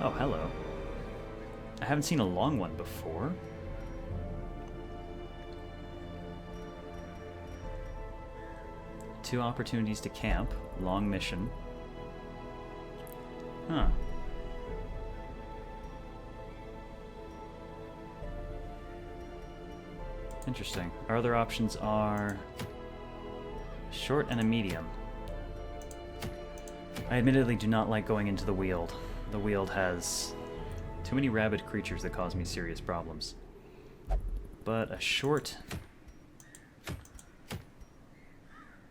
Oh, hello. I haven't seen a long one before. Two opportunities to camp. Long mission. Huh. Interesting. Our other options are short and a medium. I admittedly do not like going into the Weald. The Weald has too many rabid creatures that cause me serious problems. But a short...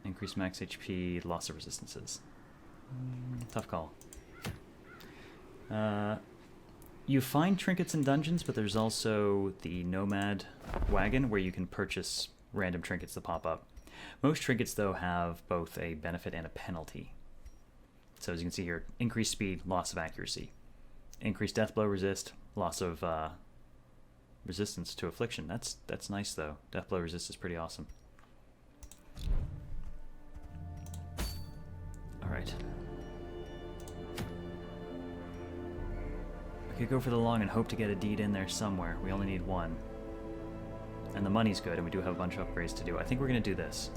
Increased max HP, loss of resistances. Tough call. You find trinkets in dungeons, but there's also the Nomad wagon where you can purchase random trinkets that pop up. Most trinkets, though, have both a benefit and a penalty. So as you can see here, increased speed, loss of accuracy. Increased death blow resist, loss of resistance to affliction. That's nice, though. Death blow resist is pretty awesome. Alright. We could go for the long and hope to get a deed in there somewhere. We only need one. And the money's good, and we do have a bunch of upgrades to do. I think we're going to do this.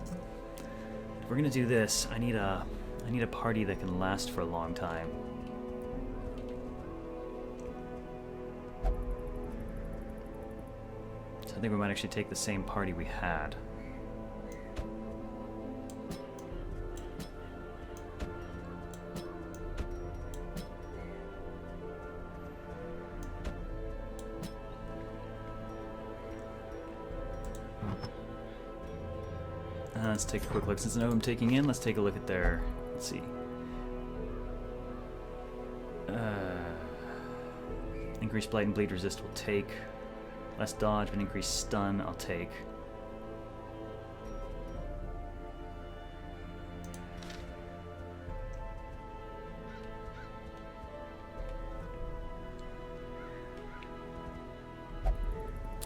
If we're going to do this, I need a party that can last for a long time. So I think we might actually take the same party we had. Let's take a quick look. Since I know I'm taking in, let's take a look at their... Let's see. Increased blight and bleed resist will take. Less dodge, but increased stun I'll take.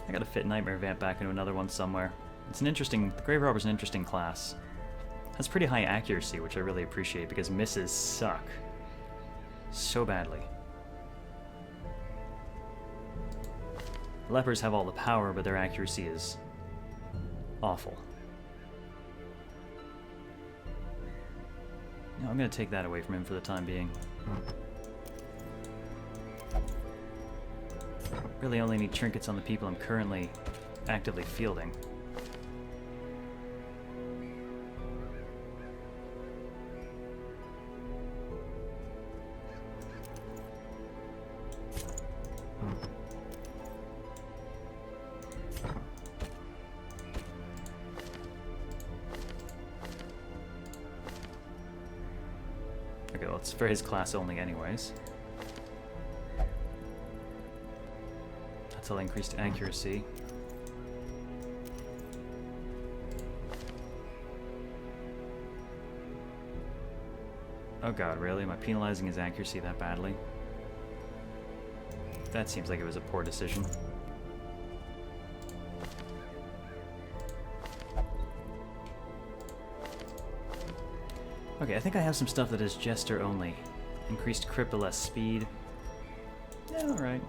I gotta fit Nightmare Vamp back into another one somewhere. It's an interesting... The Grave Robber's an interesting class. Has pretty high accuracy, which I really appreciate, because misses suck. So badly. Lepers have all the power, but their accuracy is awful. No, I'm gonna take that away from him for the time being. Really only need trinkets on the people I'm currently actively fielding. Okay, well, it's for his class only anyways. That's all increased accuracy. Oh god, really? Am I penalizing his accuracy that badly? That seems like it was a poor decision. Okay, I think I have some stuff that is Jester only. Increased crit but less speed. Yeah, alright.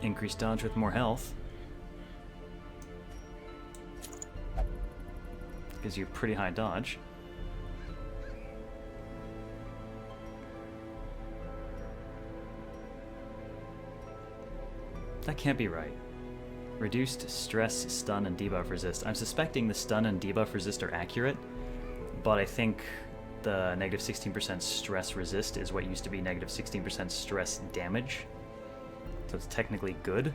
Increased dodge with more health. Gives you pretty high dodge. That can't be right. Reduced stress, stun, and debuff resist. I'm suspecting the stun and debuff resist are accurate, but I think the negative 16% stress resist is what used to be negative 16% stress damage. So it's technically good.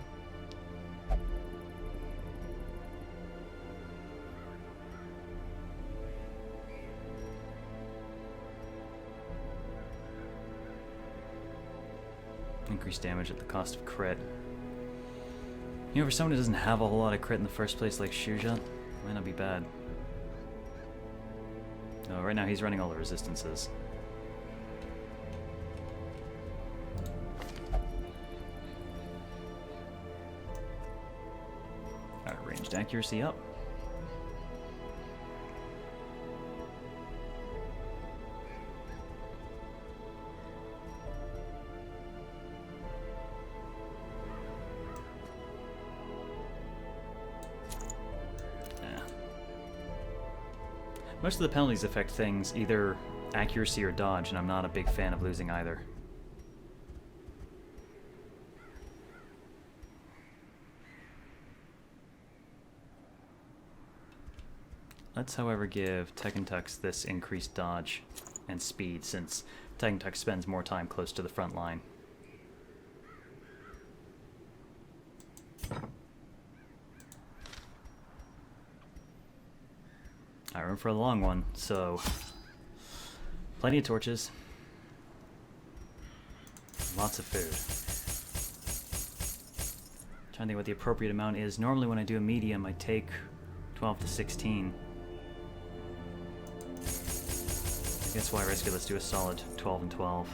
Increased damage at the cost of crit. You know, for someone who doesn't have a whole lot of crit in the first place like Shuja, might not be bad. No, right now he's running all the resistances. Alright, ranged accuracy up. Most of the penalties affect things, either accuracy or dodge, and I'm not a big fan of losing either. Let's, however, give Tekken Tux this increased dodge and speed, since Tekken Tux spends more time close to the front line. I room for a long one, so plenty of torches, lots of food. Trying to think what the appropriate amount is. Normally when I do a medium, I take 12 to 16. I guess why risk it? Let's do a solid 12 and 12.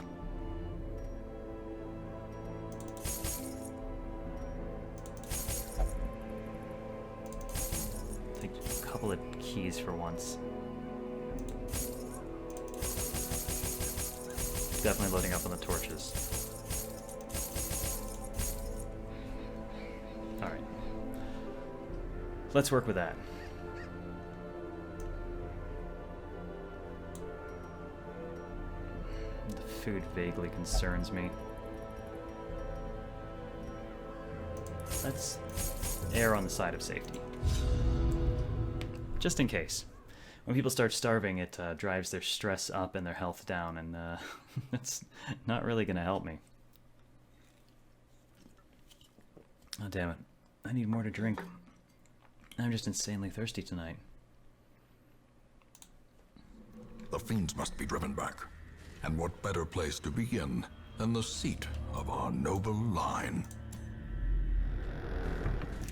Take a couple of keys for once. Definitely loading up on the torches. Alright. Let's work with that. The food vaguely concerns me. Let's err on the side of safety. Just in case. When people start starving, it drives their stress up and their health down, and it's not really going to help me. Oh, damn it. I need more to drink. I'm just insanely thirsty tonight. The fiends must be driven back. And what better place to begin than the seat of our noble line?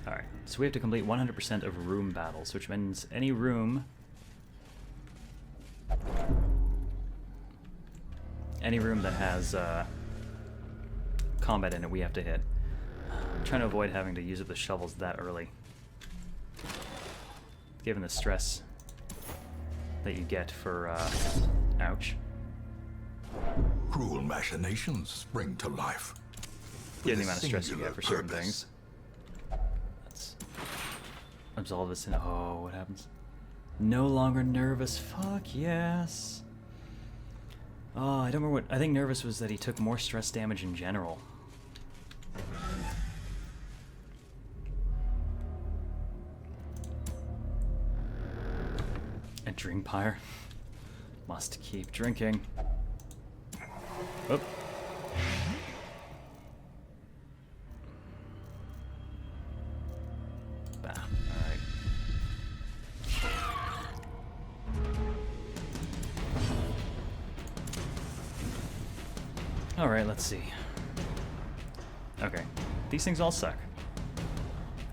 Alright, so we have to complete 100% of room battles, which means any room... Any room that has combat in it, we have to hit. I'm trying to avoid having to use up the shovels that early, given the stress that you get for, ouch. Cruel machinations spring to life. Yeah, the amount of stress you get for certain things. Let's absolve this in. Oh, what happens? No longer nervous. Fuck yes. Oh, I don't remember what. I think nervous was that he took more stress damage in general. A drink pyre. Must keep drinking. Oh. Bah, alright. Alright, let's see. Okay. These things all suck.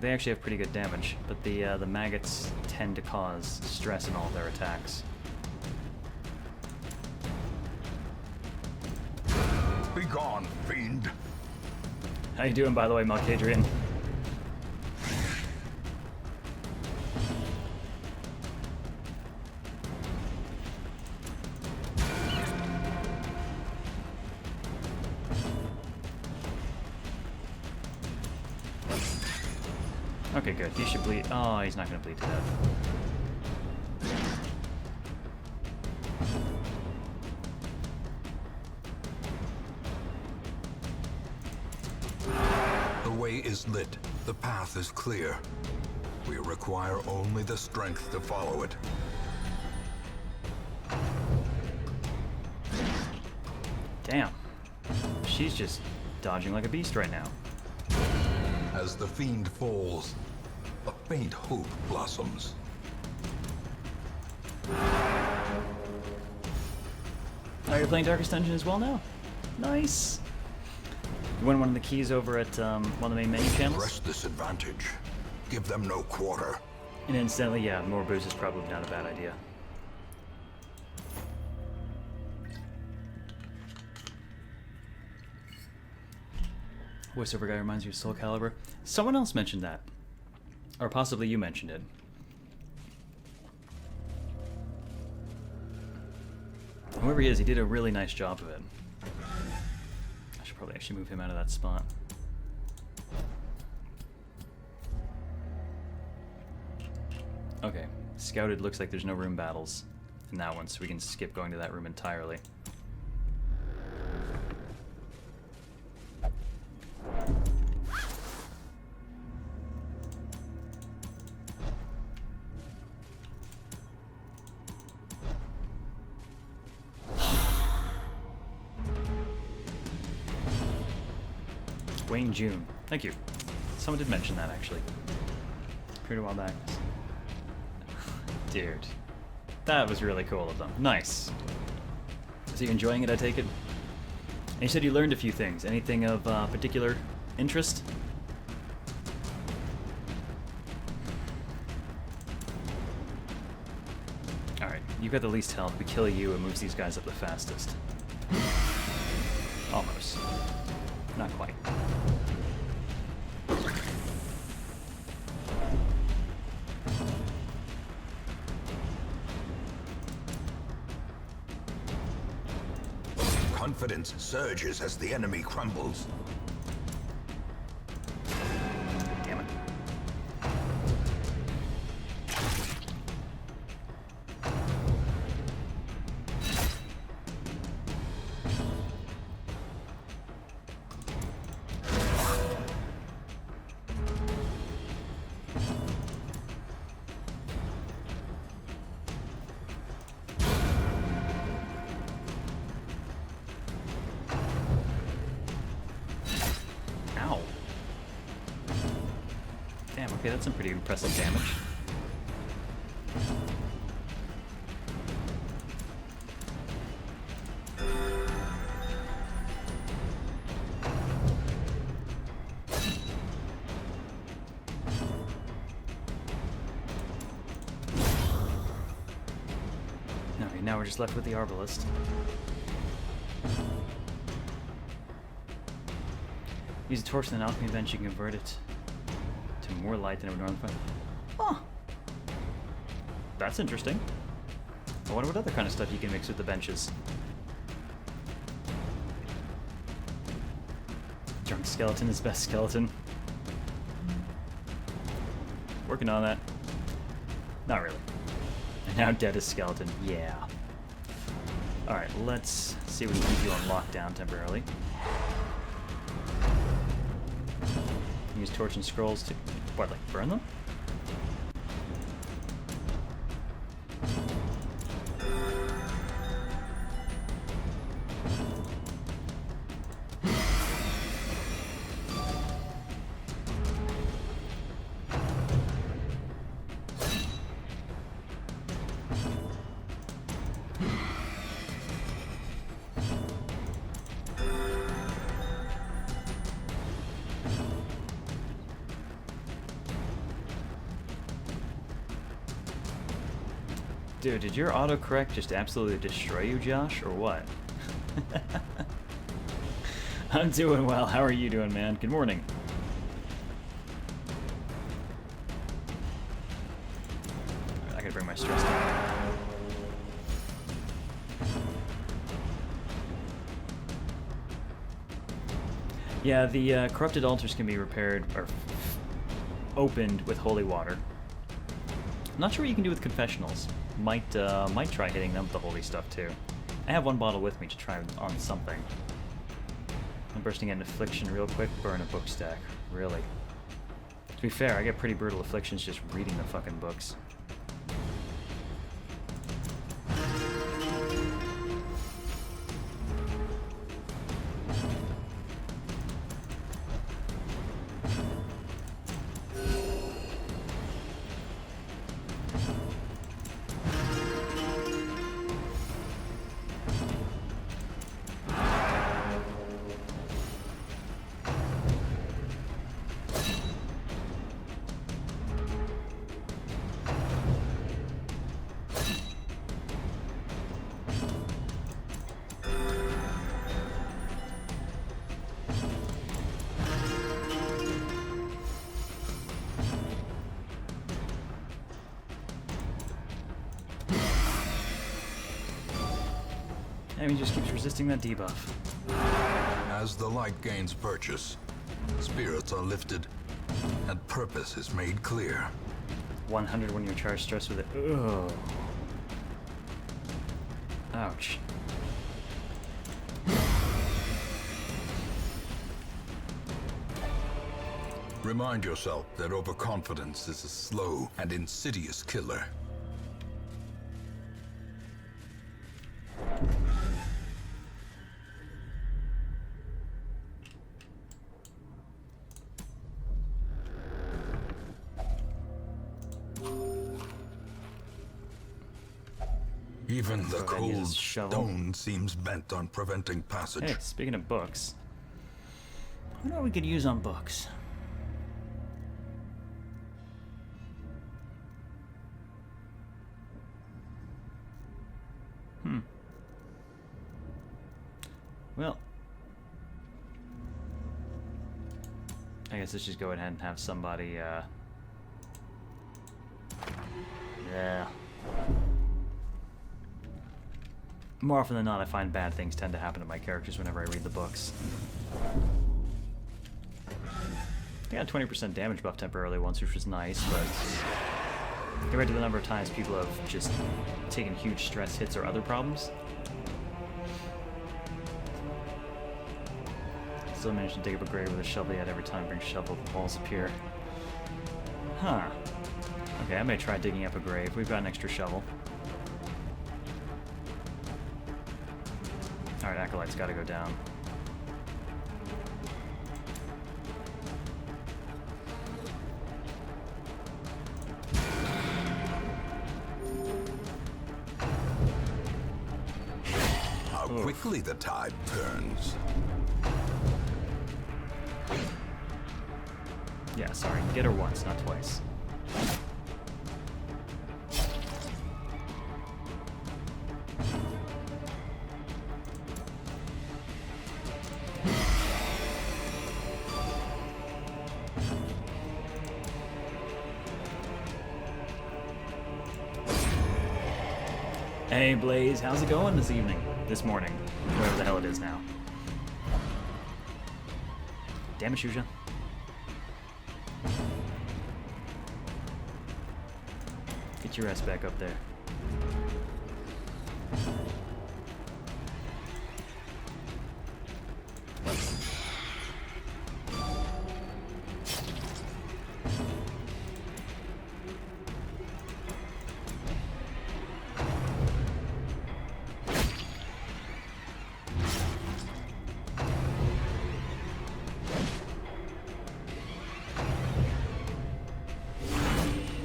They actually have pretty good damage, but the maggots tend to cause stress in all of their attacks. Be gone, fiend. How you doing, by the way, Malkadrian? Okay, good. He should bleed. Oh, he's not going to bleed to death. The way is lit. The path is clear. We require only the strength to follow it. Damn. She's just dodging like a beast right now. As the fiend falls, a faint hope blossoms. Oh, you're playing Darkest Dungeon as well now? Nice! You won one of the keys over at one of the main menu channels? Press this advantage. Give them no quarter. And instantly, yeah, more booze is probably not a bad idea. Voiceover guy reminds you of Soul Calibur. Someone else mentioned that. Or possibly you mentioned it. Whoever he is, he did a really nice job of it. I should probably actually move him out of that spot. Okay, scouted looks like there's no room battles in that one, so we can skip going to that room entirely. Wayne June. Thank you. Someone did mention that, actually. Appeared a while back. Dude. That was really cool of them. Nice. So you enjoying it, I take it? And you said you learned a few things. Anything of particular interest? Alright, you've got the least health. We kill you, it moves these guys up the fastest. Almost. Not quite. Confidence surges as the enemy crumbles. Damn it. Okay, that's some pretty impressive damage. Okay, now we're just left with the Arbalist. Use a torch and an alchemy bench, you can convert it to more light than it would normally find. Huh. That's interesting. I wonder what other kind of stuff you can mix with the benches. Drunk skeleton is best skeleton. Working on that. Not really. And now dead as skeleton. Yeah. Alright, let's see if we can keep you on lockdown temporarily. Use torch and scrolls to, what, like burn them? Dude, did your autocorrect just absolutely destroy you, Josh, or what? I'm doing well. How are you doing, man? Good morning. I gotta bring my stress down. Yeah, the corrupted altars can be repaired or opened with holy water. I'm not sure what you can do with confessionals. Might try hitting them with the holy stuff too. I have one bottle with me to try on something. I'm bursting into affliction real quick. Burn a book stack. Really. To be fair, I get pretty brutal afflictions just reading the fucking books. Enemy just keeps resisting that debuff. As the light gains purchase, spirits are lifted, and purpose is made clear. 100 when you're charged stress with it. Ugh. Ouch. Remind yourself that overconfidence is a slow and insidious killer. Even the Go ahead and cold use shovel. stone seems bent on preventing passage. Hey, speaking of books, I wonder what we could use on books. Well, I guess let's just go ahead and have somebody, yeah. More often than not, I find bad things tend to happen to my characters whenever I read the books. I got a 20% damage buff temporarily once, which was nice, but compared to the number of times people have just taken huge stress hits or other problems, still managed to dig up a grave with a shovel yet every time brings shovel, the walls appear. Huh. Okay, I may try digging up a grave. We've got an extra shovel. Alright, Acolyte's gotta go down. How quickly the tide turns. Yeah, sorry. Get her once, not twice. Hey Blaze, how's it going this evening? This morning. Whatever the hell it is now. Damn it, Shusha. Get your ass back up there.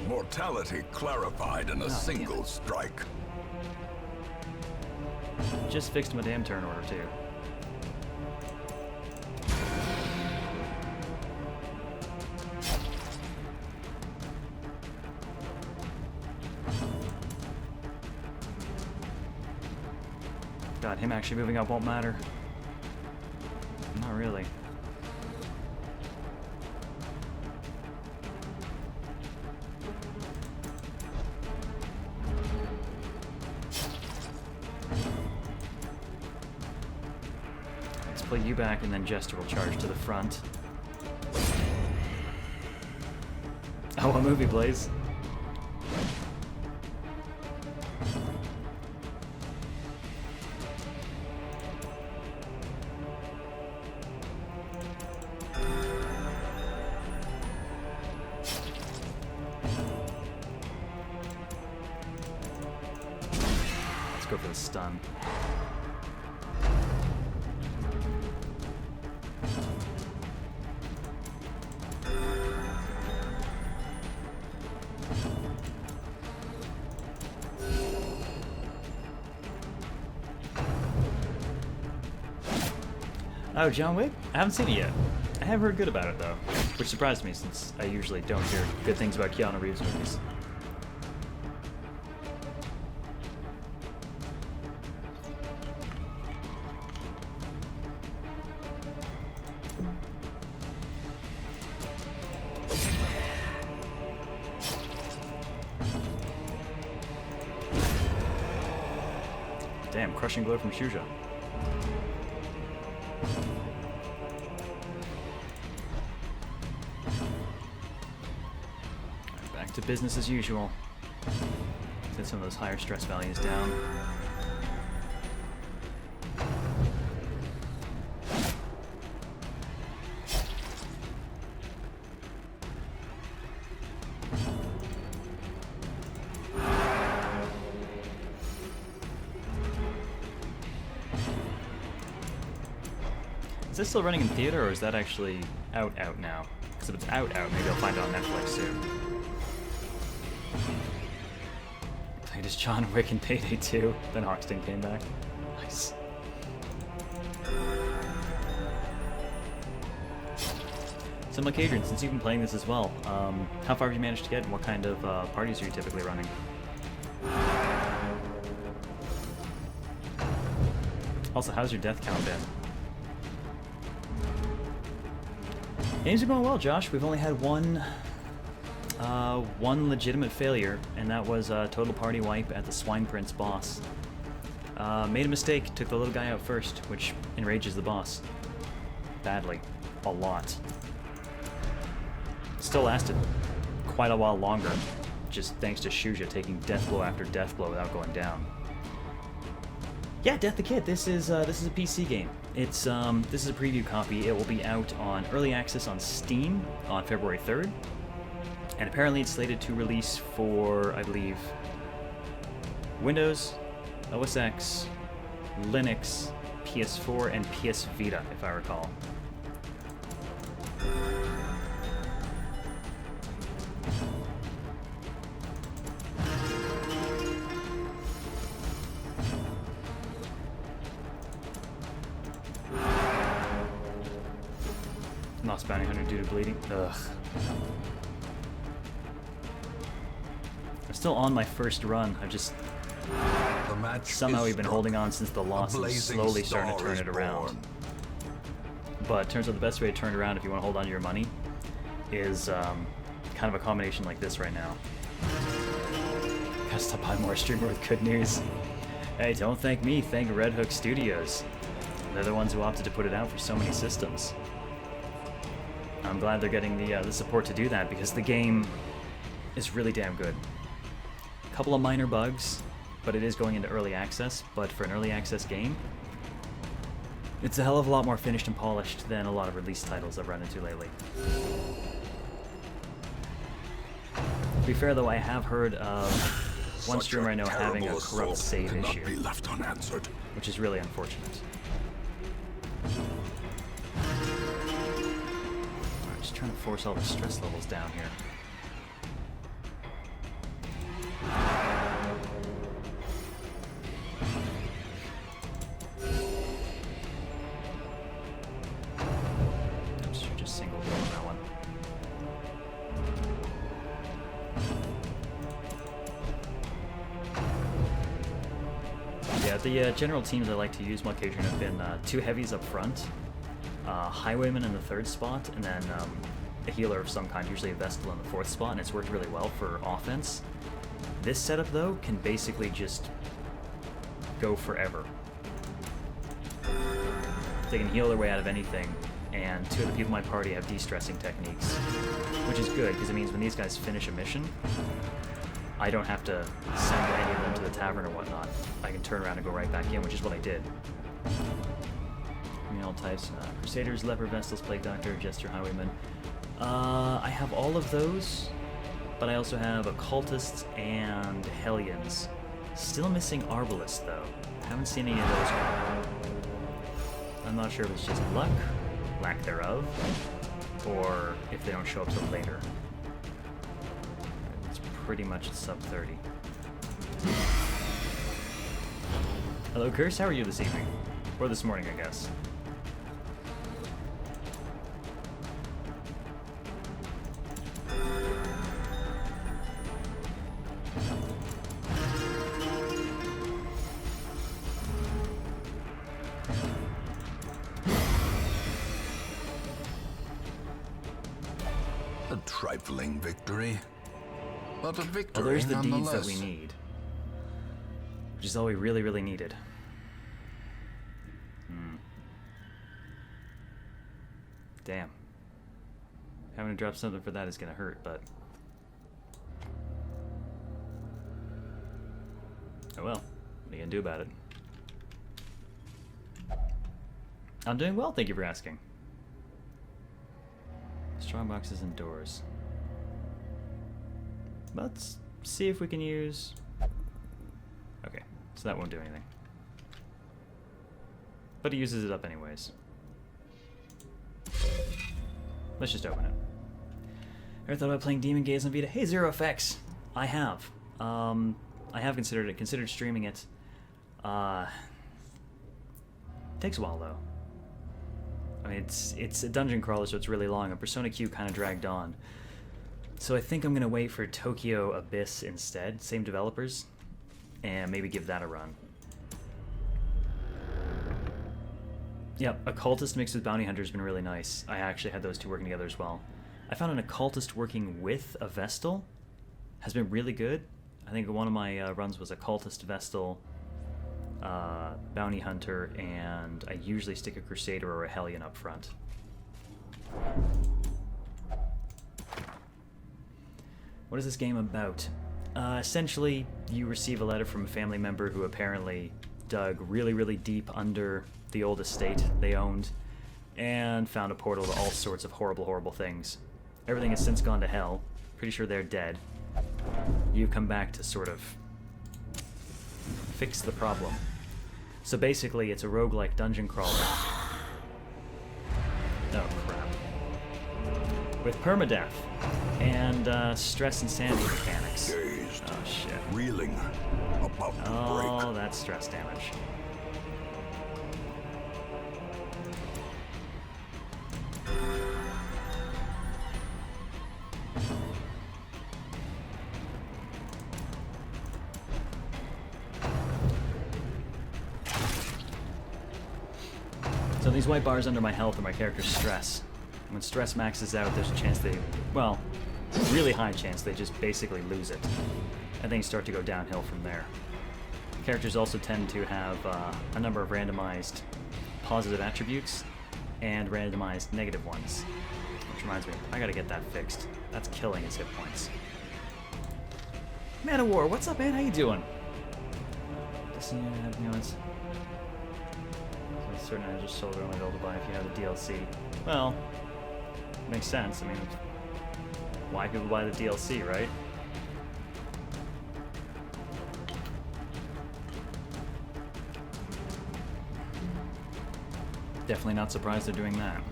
Mortality clarified in a single strike. Just fixed my damn turn order, too. God, him actually moving up won't matter. Not really. Play you back, and then Jester will charge to the front. Oh, what movie, Blaze? Let's go for the stun. Oh, John Wick? I haven't seen it yet. I have heard good about it, though, which surprised me since I usually don't hear good things about Keanu Reeves movies. Damn, crushing blow from Shuja. Alright, back to business as usual. Get some of those higher stress values down. Is this still running in theater, or is that actually out now? Because if it's out, maybe I'll find it on Netflix soon. Played as John Wick in Payday 2, then Hoxton came back. Nice. So, like Adrian, since you've been playing this as well, how far have you managed to get, and what kind of parties are you typically running? Also, how's your death count been? Games are going well, Josh. We've only had one legitimate failure, and that was a total party wipe at the Swine Prince boss. Made a mistake, took the little guy out first, which enrages the boss. Badly. A lot. Still lasted quite a while longer, just thanks to Shuja taking death blow after death blow without going down. Yeah, Death the Kid. This is a PC game. It's this is a preview copy. It will be out on early access on Steam on February 3rd, and apparently it's slated to release for, I believe, Windows, OS X, Linux, PS4, and PS Vita, if I recall. Lost bounty hunter due to bleeding. Ugh. I'm still on my first run. I've just somehow we've been holding on since the loss and slowly starting to turn it around. But it turns out the best way to turn it around if you want to hold on to your money is kind of a combination like this right now. Gotta stop by more streamer with good news. Hey, don't thank me, thank Red Hook Studios. They're the ones who opted to put it out for so many systems. I'm glad they're getting the support to do that, because the game is really damn good. A couple of minor bugs, but it is going into early access. But for an early access game, it's a hell of a lot more finished and polished than a lot of release titles I've run into lately. To be fair though, I have heard of one streamer I know having a corrupt save issue, be left unanswered. which is really unfortunate. Trying to force all the stress levels down here. Oops, just single roll on that one. Yeah, the general teams I like to use while catering have been 2 heavies up front, Highwayman in the 3rd spot, and then a healer of some kind, usually a Vestal in the 4th spot, and it's worked really well for offense. This setup, though, can basically just go forever. They can heal their way out of anything, and 2 of the people in my party have de-stressing techniques, which is good, because it means when these guys finish a mission, I don't have to send any of them to the tavern or whatnot. I can turn around and go right back in, which is what I did. All types, Crusaders, Leper, Vestals, Plague Doctor, Jester, Highwayman. I have all of those, but I also have Occultists and Hellions. Still missing Arbalists, though. Haven't seen any of those yet. I'm not sure if it's just luck, lack thereof, or if they don't show up till later. It's pretty much sub 30. Hello, Curse. How are you this evening? Or this morning, I guess. A trifling victory, but a victory Well, there's the deeds that nonetheless. we need, which is all we really, really needed. Damn. Having to drop something for that is gonna hurt, but... oh well. What are you gonna do about it? I'm doing well, thank you for asking. Strong boxes and doors. Let's see if we can use... okay, so that won't do anything. But he uses it up anyways. Let's just open it. Ever thought about playing Demon Gaze on Vita? Hey, Zero FX! I have. I have considered it. Considered streaming it. Takes a while, though. I mean, it's a dungeon crawler, so it's really long. And Persona Q kind of dragged on. So I think I'm going to wait for Tokyo Abyss instead. Same developers. And maybe give that a run. Yep, Occultist mixed with Bounty Hunter has been really nice. I actually had those two working together as well. I found an Occultist working with a Vestal has been really good. I think one of my runs was Occultist, Vestal, Bounty Hunter, and I usually stick a Crusader or a Hellion up front. What is this game about? Essentially, you receive a letter from a family member who apparently dug really, really deep under the old estate they owned and found a portal to all sorts of horrible, horrible things. Everything has since gone to hell. Pretty sure they're dead. You come back to sort of fix the problem. So basically, it's a roguelike dungeon crawler. Oh, crap. With permadeath and stress and sanity mechanics. Dazed, oh, shit. reeling, about to Oh, break. that's stress damage. So these white bars under my health are my character's stress. When stress maxes out, there's a chance they, well, really high chance they just basically lose it. And things start to go downhill from there. Characters also tend to have a number of randomized positive attributes and randomized negative ones. Which reminds me, I gotta get that fixed. That's killing his hit points. Man of War, what's up, man? How you doing? Certain items are sold or only available to buy if you have the DLC. Well, makes sense. I mean, why people buy the DLC, right? Definitely not surprised they're doing that.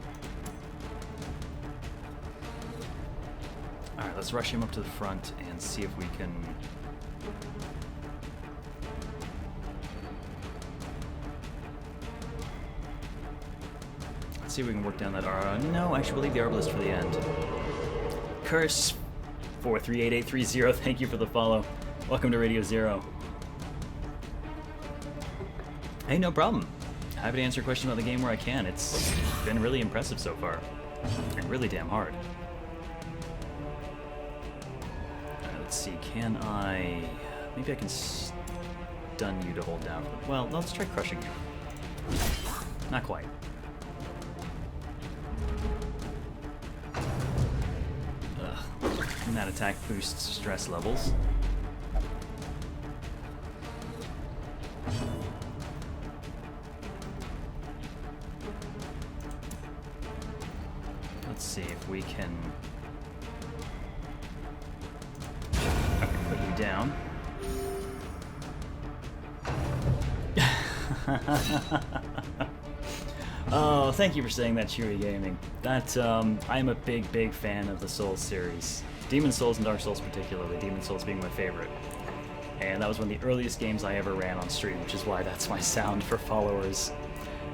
Alright, let's rush him up to the front and see if we can... see if we can work down that aura. No, I should leave the Arbalist for the end. Curse 438830, thank you for the follow. Welcome to Radio Zero. Hey, no problem. Happy to answer a question about the game where I can. It's been really impressive so far. And really damn hard. Let's see, can I... maybe I can stun you to hold down. Well, let's try crushing you. Not quite. And that attack boosts stress levels. Let's see if we can... okay, put you down. Oh, thank you for saying that, Chewy Gaming. That, I'm a big, big fan of the Souls series. Demon's Souls and Dark Souls particularly, Demon's Souls being my favorite. And that was one of the earliest games I ever ran on stream, which is why that's my sound for followers.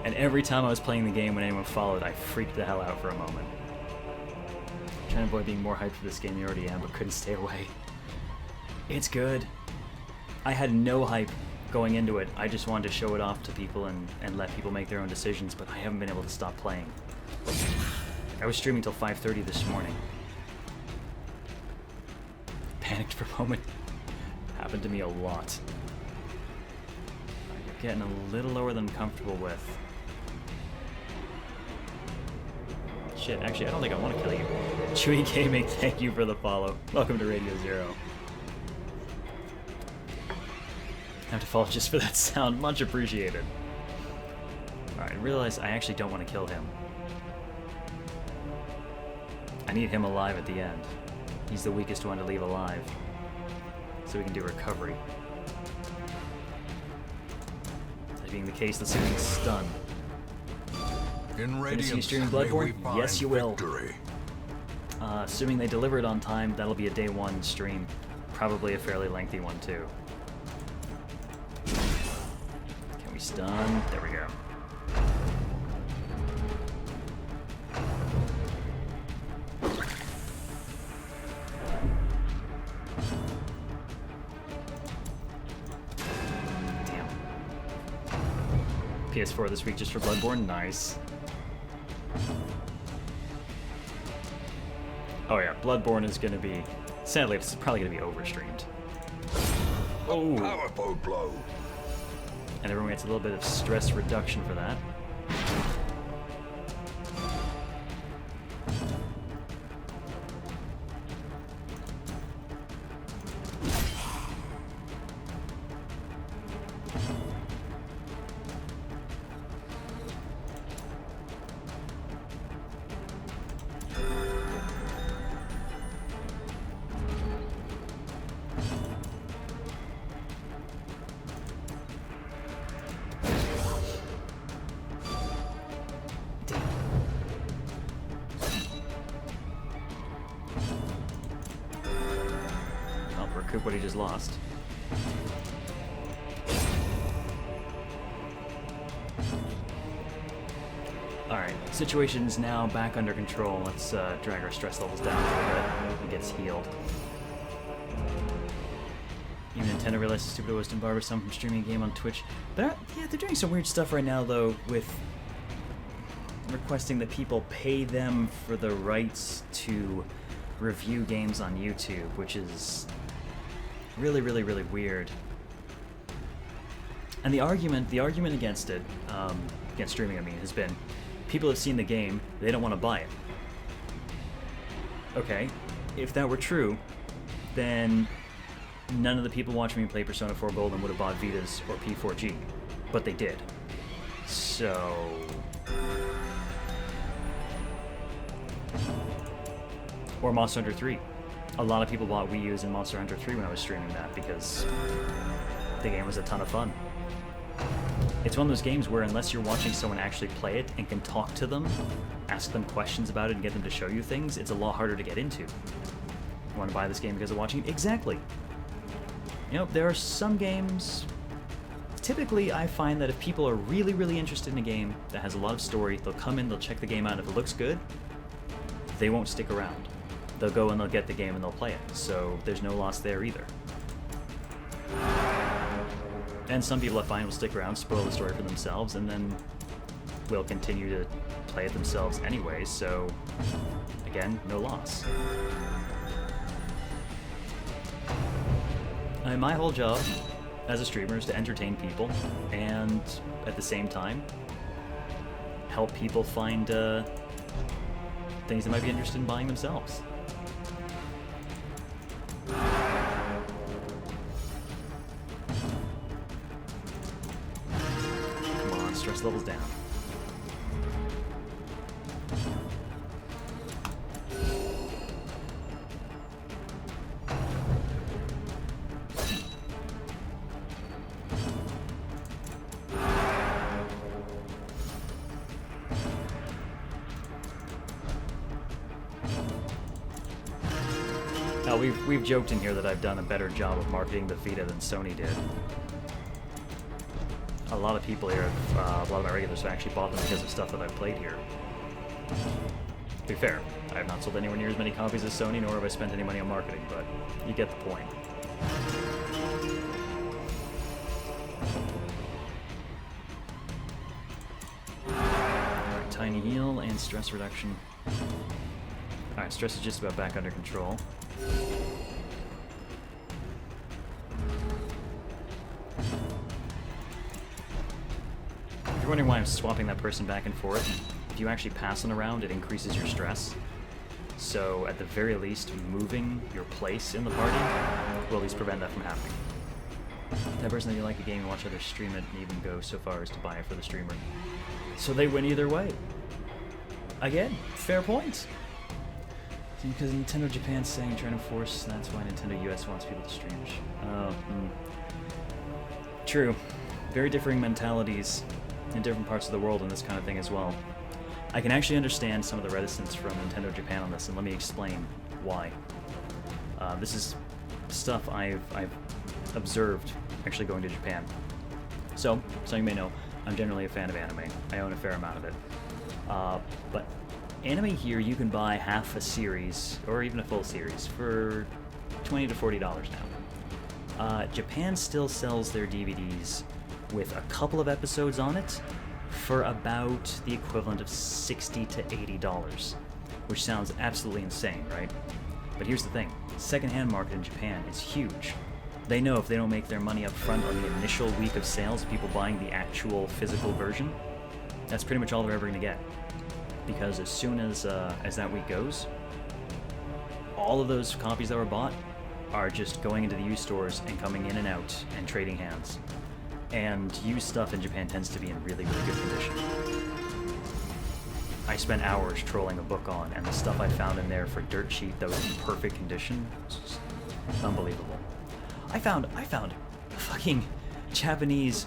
And every time I was playing the game when anyone followed, I freaked the hell out for a moment. I'm trying to avoid being more hyped for this game than I already am, but couldn't stay away. It's good. I had no hype going into it. I just wanted to show it off to people and let people make their own decisions, but I haven't been able to stop playing. I was streaming till 5:30 this morning. Panicked for a moment. Happened to me a lot. You're getting a little lower than I'm comfortable with. shit. Actually, I don't think I want to kill you. Chewy Gaming, thank you for the follow. Welcome to Radio Zero. I have to follow just for that sound. Much appreciated. Alright, I realize I actually don't want to kill him. I need him alive at the end. He's the weakest one to leave alive. So we can do recovery. That being the case, let's see if we can stun. In Gonna see you Radiance, streaming may we Bloodborne? find Yes, you will. victory. Assuming they deliver it on time, that'll be a day one stream. Probably a fairly lengthy one, too. Can we stun? There we go. Damn. PS4 this week just for Bloodborne? Nice. Oh yeah, Bloodborne is going to be... Sadly, it's probably going to be overstreamed. Oh! Powerful blow. And everyone gets a little bit of stress reduction for that. Recoup what he just lost. Alright, situation's now back under control. Let's drag our stress levels down a little bit. He gets healed. Even Nintendo realized the stupid Western barber some from streaming a game on Twitch. But yeah, they're doing some weird stuff right now, though, with requesting that people pay them for the rights to review games on YouTube, which is really, really, really weird. And the argument against it, against streaming, I mean, has been people have seen the game, they don't want to buy it. Okay, if that were true, then none of the people watching me play Persona 4 Golden would have bought Vitas or P4G, but they did. So... Or Monster Hunter 3. A lot of people bought Wii U's and Monster Hunter 3 when I was streaming that because the game was a ton of fun. It's one of those games where unless you're watching someone actually play it and can talk to them, ask them questions about it and get them to show you things, it's a lot harder to get into. You want to buy this game because of watching it? Exactly. You know, there are some games... Typically, I find that if people are really, really interested in a game that has a lot of story, they'll come in, they'll check the game out, and if it looks good, they won't stick around. They'll go and they'll get the game and they'll play it, so there's no loss there either. And some people I find will stick around, spoil the story for themselves, and then will continue to play it themselves anyway, so again, no loss. My whole job as a streamer is to entertain people, and at the same time, help people find things they might be interested in buying themselves. Come on, stress levels down. We've joked in here that I've done a better job of marketing the Vita than Sony did. A lot of people here, a lot of my regulars have actually bought them because of stuff that I've played here. To be fair, I have not sold anywhere near as many copies as Sony, nor have I spent any money on marketing, but you get the point. Alright, tiny heal and stress reduction. Alright, stress is just about back under control. If you're wondering why I'm swapping that person back and forth, if you actually pass one around, it increases your stress. So at the very least, moving your place in the party will at least prevent that from happening. That person that you like a game and watch others stream it and even go so far as to buy it for the streamer. So they win either way. Again, fair point. Because Nintendo Japan's saying trying to force, that's why Nintendo US wants people to stream. True. Very differing mentalities in different parts of the world in this kind of thing as well. I can actually understand some of the reticence from Nintendo Japan on this, and let me explain why. This is stuff I've observed actually going to Japan. So you may know, I'm generally a fan of anime. I own a fair amount of it. But anime here, you can buy half a series, or even a full series, for $20 to $40 now. Japan still sells their DVDs with a couple of episodes on it for about the equivalent of $60 to $80, which sounds absolutely insane, right? But here's the thing, the secondhand market in Japan is huge. They know if they don't make their money up front on the initial week of sales, people buying the actual physical version, that's pretty much all they're ever going to get. Because as soon as that week goes, all of those copies that were bought are just going into the used stores and coming in and out and trading hands. And used stuff in Japan tends to be in really, really good condition. I spent hours trolling a book on, and the stuff I found in there for dirt cheap that was in perfect condition was just unbelievable. I found a fucking Japanese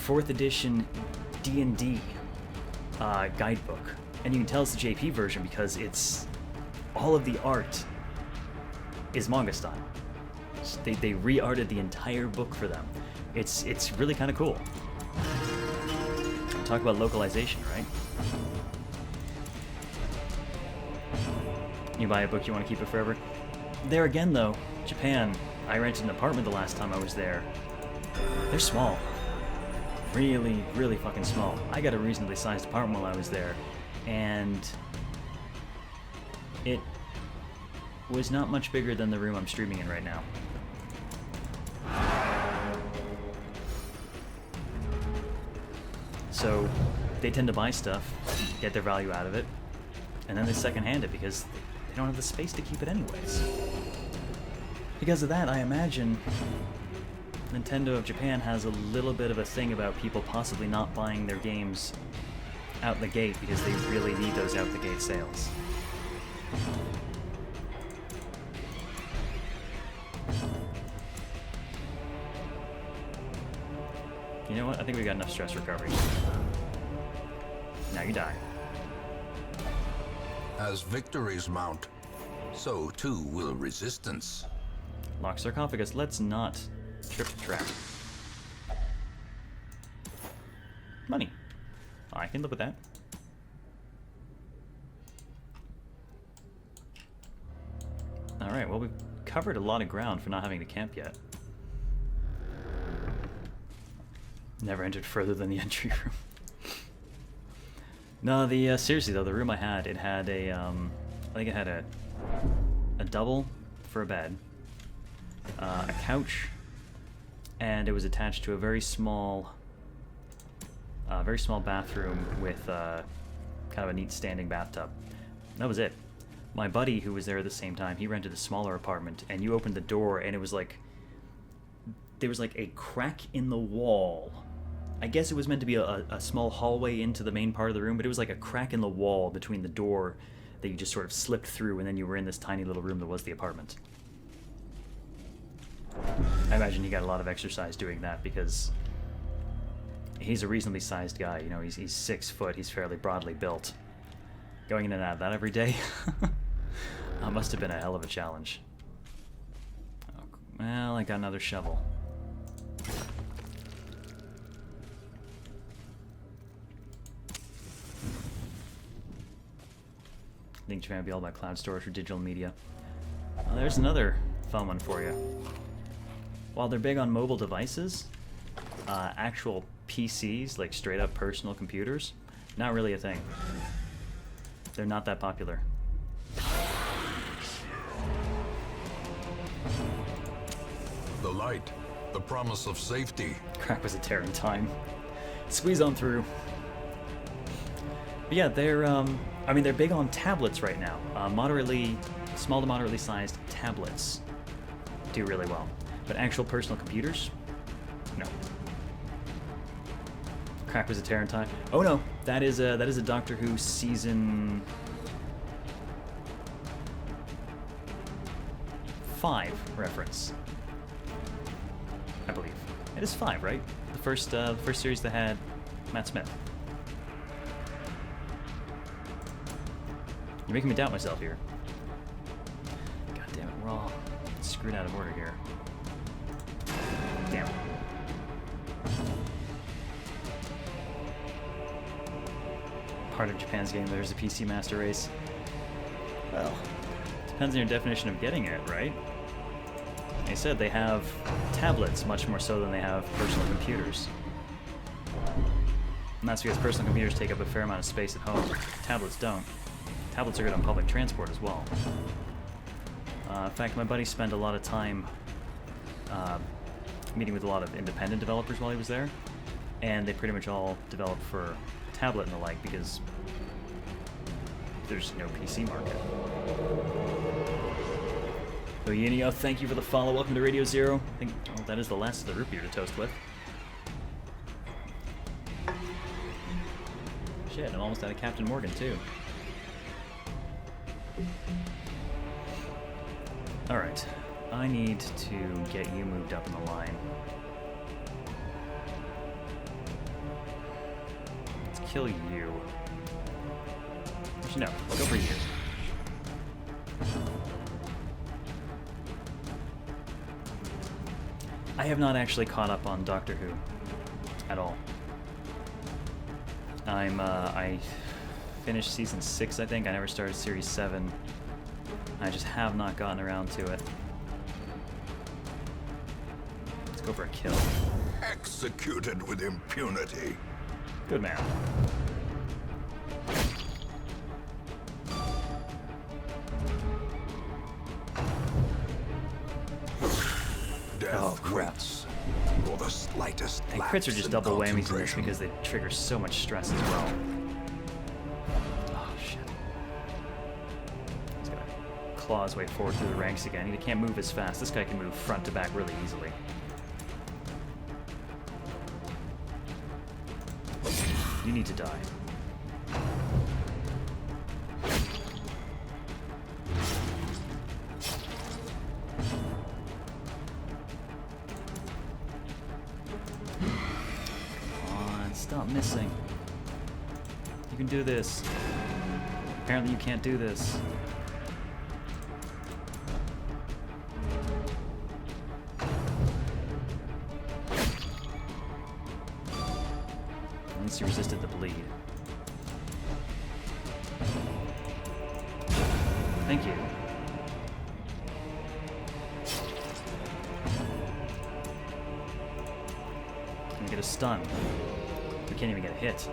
4th edition D&D guidebook. And you can tell it's the JP version because it's all of the art is manga style. They re-arted the entire book for them. It's really kind of cool. Talk about localization, right? You buy a book, you want to keep it forever. There again, though, Japan. I rented an apartment the last time I was there. They're small. Really, really fucking small. I got a reasonably sized apartment while I was there, and it was not much bigger than the room I'm streaming in right now. So they tend to buy stuff, get their value out of it, and then they secondhand it because they don't have the space to keep it anyways. Because of that, I imagine Nintendo of Japan has a little bit of a thing about people possibly not buying their games out the gate because they really need those out the gate sales. You know what? I think we got enough stress recovery. Now you die. As victories mount, so too will resistance. Lock sarcophagus. Let's not trip the trap. Money. I can live with that. Alright, well, we've covered a lot of ground for not having to camp yet. Never entered further than the entry room. No, seriously though, the room I had, it had a, I think it had a double for a bed, a couch, and it was attached to a very small bathroom with kind of a neat standing bathtub. That was it. My buddy, who was there at the same time, he rented a smaller apartment, and you opened the door, and it was like, there was like a crack in the wall. I guess it was meant to be a small hallway into the main part of the room, but it was like a crack in the wall between the door that you just sort of slipped through, and then you were in this tiny little room that was the apartment. I imagine he got a lot of exercise doing that because he's a reasonably sized guy. You know, he's 6 foot, he's fairly broadly built. Going in and out of that every day must have been a hell of a challenge. Oh, well, I got another shovel. I think Japan will be all about cloud storage for digital media. Well, there's another fun one for you. While they're big on mobile devices, actual PCs, like straight up personal computers, not really a thing. They're not that popular. The light, the promise of safety. Crack was a tear in time. Squeeze on through. But yeah, they're I mean, they're big on tablets right now. Small to moderately sized tablets do really well. But actual personal computers, no. Crack was a tear in time. Oh no, that is a Doctor Who season 5 reference, I believe. It is 5, right? The first series that had Matt Smith. You're making me doubt myself here. God damn it, we're all screwed out of order here. Damn. Part of Japan's game, there's a PC Master Race. Well, depends on your definition of getting it, right? Like I said, they have tablets much more so than they have personal computers. And that's because personal computers take up a fair amount of space at home. Tablets don't. Tablets are good on public transport as well. In fact, my buddy spent a lot of time meeting with a lot of independent developers while he was there, and they pretty much all developed for tablet and the like because there's no PC market. So Yinio, thank you for the follow. Welcome to Radio Zero. I think that is the last of the root beer to toast with. Shit, I'm almost out of Captain Morgan too. Alright, I need to get you moved up in the line. Let's kill you. Actually, no, go for you. I have not actually caught up on Doctor Who at all. I finished season 6, I think. I never started series 7. I just have not gotten around to it. Let's go for a kill. Executed with impunity. Good man. Death crap. waits for the slightest And lapse crits are just in double whammies in this concentration. because they trigger so much stress as well. Oh, shit. He's gonna claw his way forward through the ranks again. He can't move as fast. This guy can move front to back really easily. You need to die. Stop missing. You can do this. Apparently you can't do this. At least you resisted the bleed. Thank you. Can we get a stun? We can't even get a hit.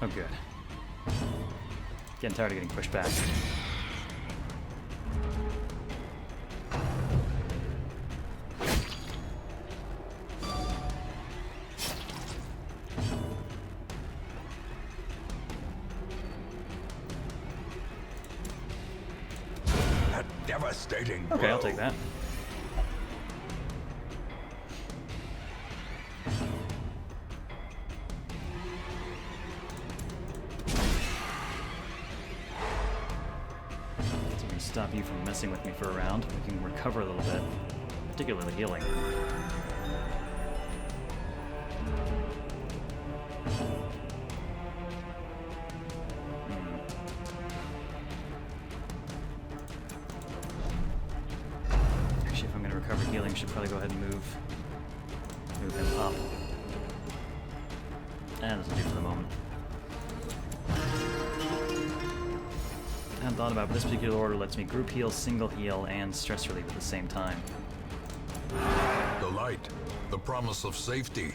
Oh, good. Getting tired of getting pushed back. A devastating Okay, I'll blow. take that. Stop you from messing with me for a round. We can recover a little bit, particularly healing. Actually, if I'm going to recover healing, I should probably go ahead and move him up. And that'll do for the moment. I hadn't thought about it, but this particular order lets me group heal, single heal, and stress relief at the same time. The light, the promise of safety.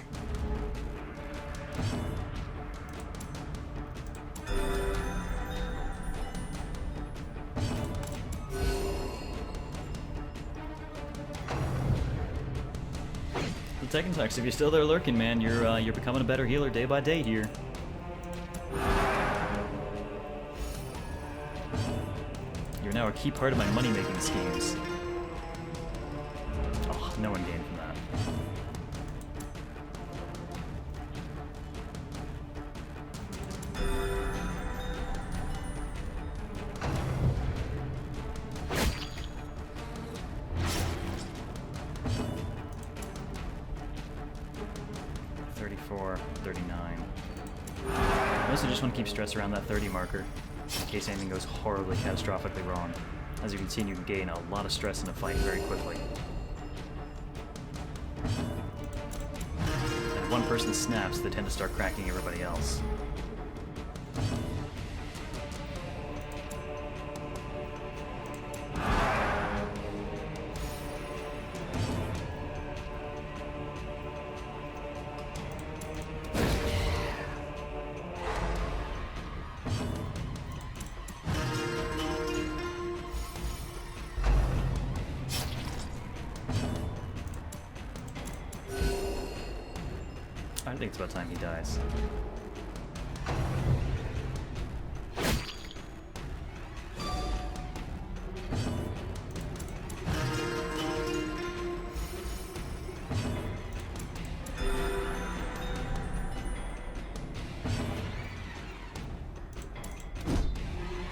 The Tekken Tux, if you're still there lurking, man, you're becoming a better healer day by day here. You're now a key part of my money-making schemes. Oh, no one gained from that. I also just want to keep stress around that 30 marker, in case anything goes horribly catastrophically wrong. As you can see, you can gain a lot of stress in a fight very quickly. And if one person snaps, they tend to start cracking everybody else. I think it's about time he dies.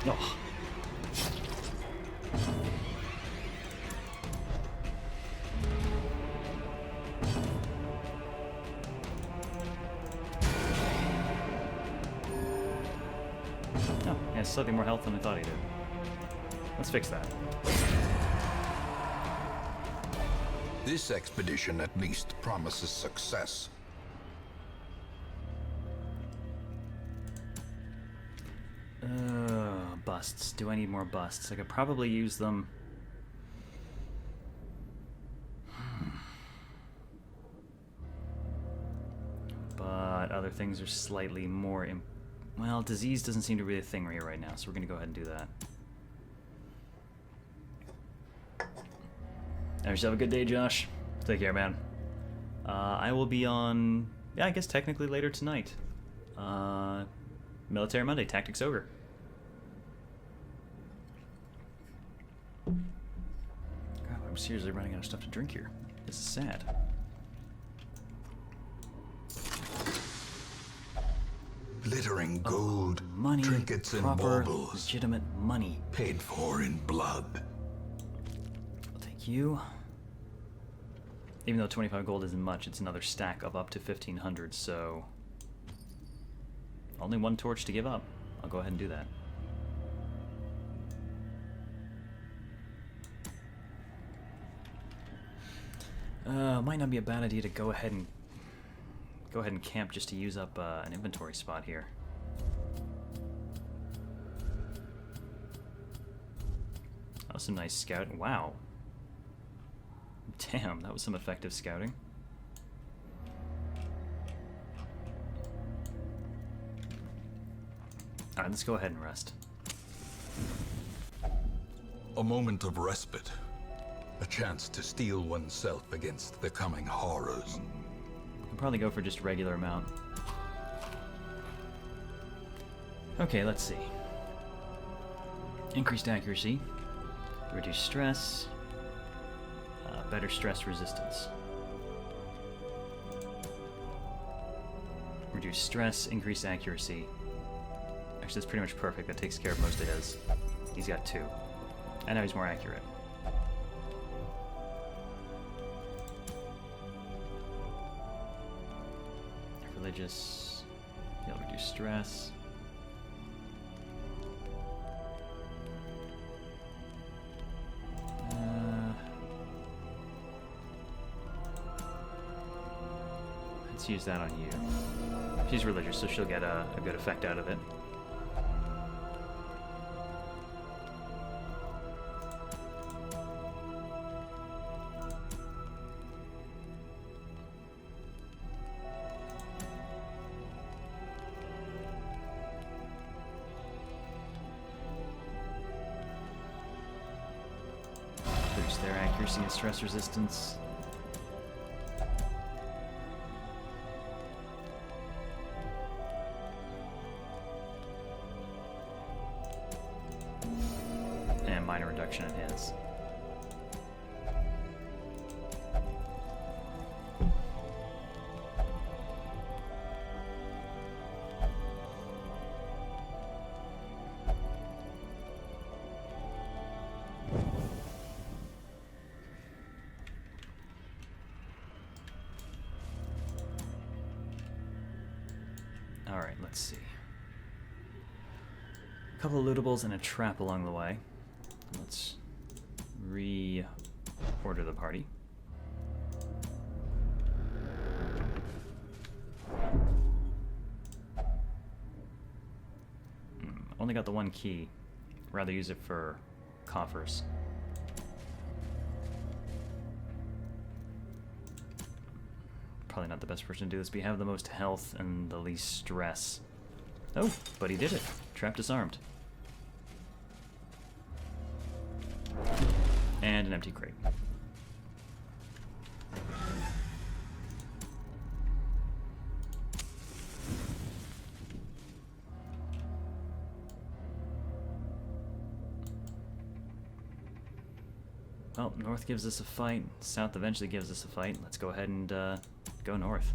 Oh. He has slightly more health than I thought he did. Let's fix that. This expedition at least promises success. Busts. Do I need more busts? I could probably use them. But other things are slightly more well, disease doesn't seem to be a thing here right now, so we're going to go ahead and do that. Have yourself a good day, Josh. Take care, man. I will be on, yeah, I guess technically later tonight. Military Monday, Tactics Ogre. God, I'm seriously running out of stuff to drink here. This is sad. Glittering gold, Money, trinkets and proper, baubles, legitimate money. paid for in blood. I'll take you. Even though 25 gold isn't much, it's another stack of up to 1,500, so... Only one torch to give up. I'll go ahead and do that. Might not be a bad idea to go ahead and camp just to use up an inventory spot here. That was some nice scouting. Wow. Damn, that was some effective scouting. Alright, let's go ahead and rest. A moment of respite. A chance to steel oneself against the coming horrors. I'll probably go for just regular amount. Okay, let's see. Increased accuracy. Reduce stress. Better stress resistance. Reduce stress, increase accuracy. Actually, that's pretty much perfect. That takes care of most of his. He's got 2. And now he's more accurate. Religious. He'll reduce stress. Let's use that on you. She's religious, so she'll get a good effect out of it. Boost their accuracy and stress resistance. let's see. A couple of lootables and a trap along the way. Let's re-order the party. Only got the one key. Rather use it for coffers. Probably not the best person to do this, but we have the most health and the least stress. Oh, but he did it. Trap disarmed. And an empty crate. Well, north gives us a fight, south eventually gives us a fight. Let's go ahead and go north.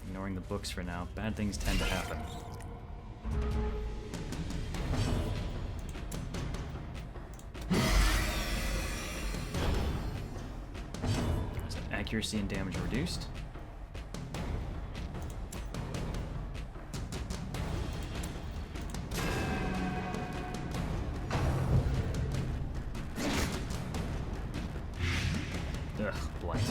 Ignoring the books for now. Bad things tend to happen. So accuracy and damage reduced. Ugh, blight.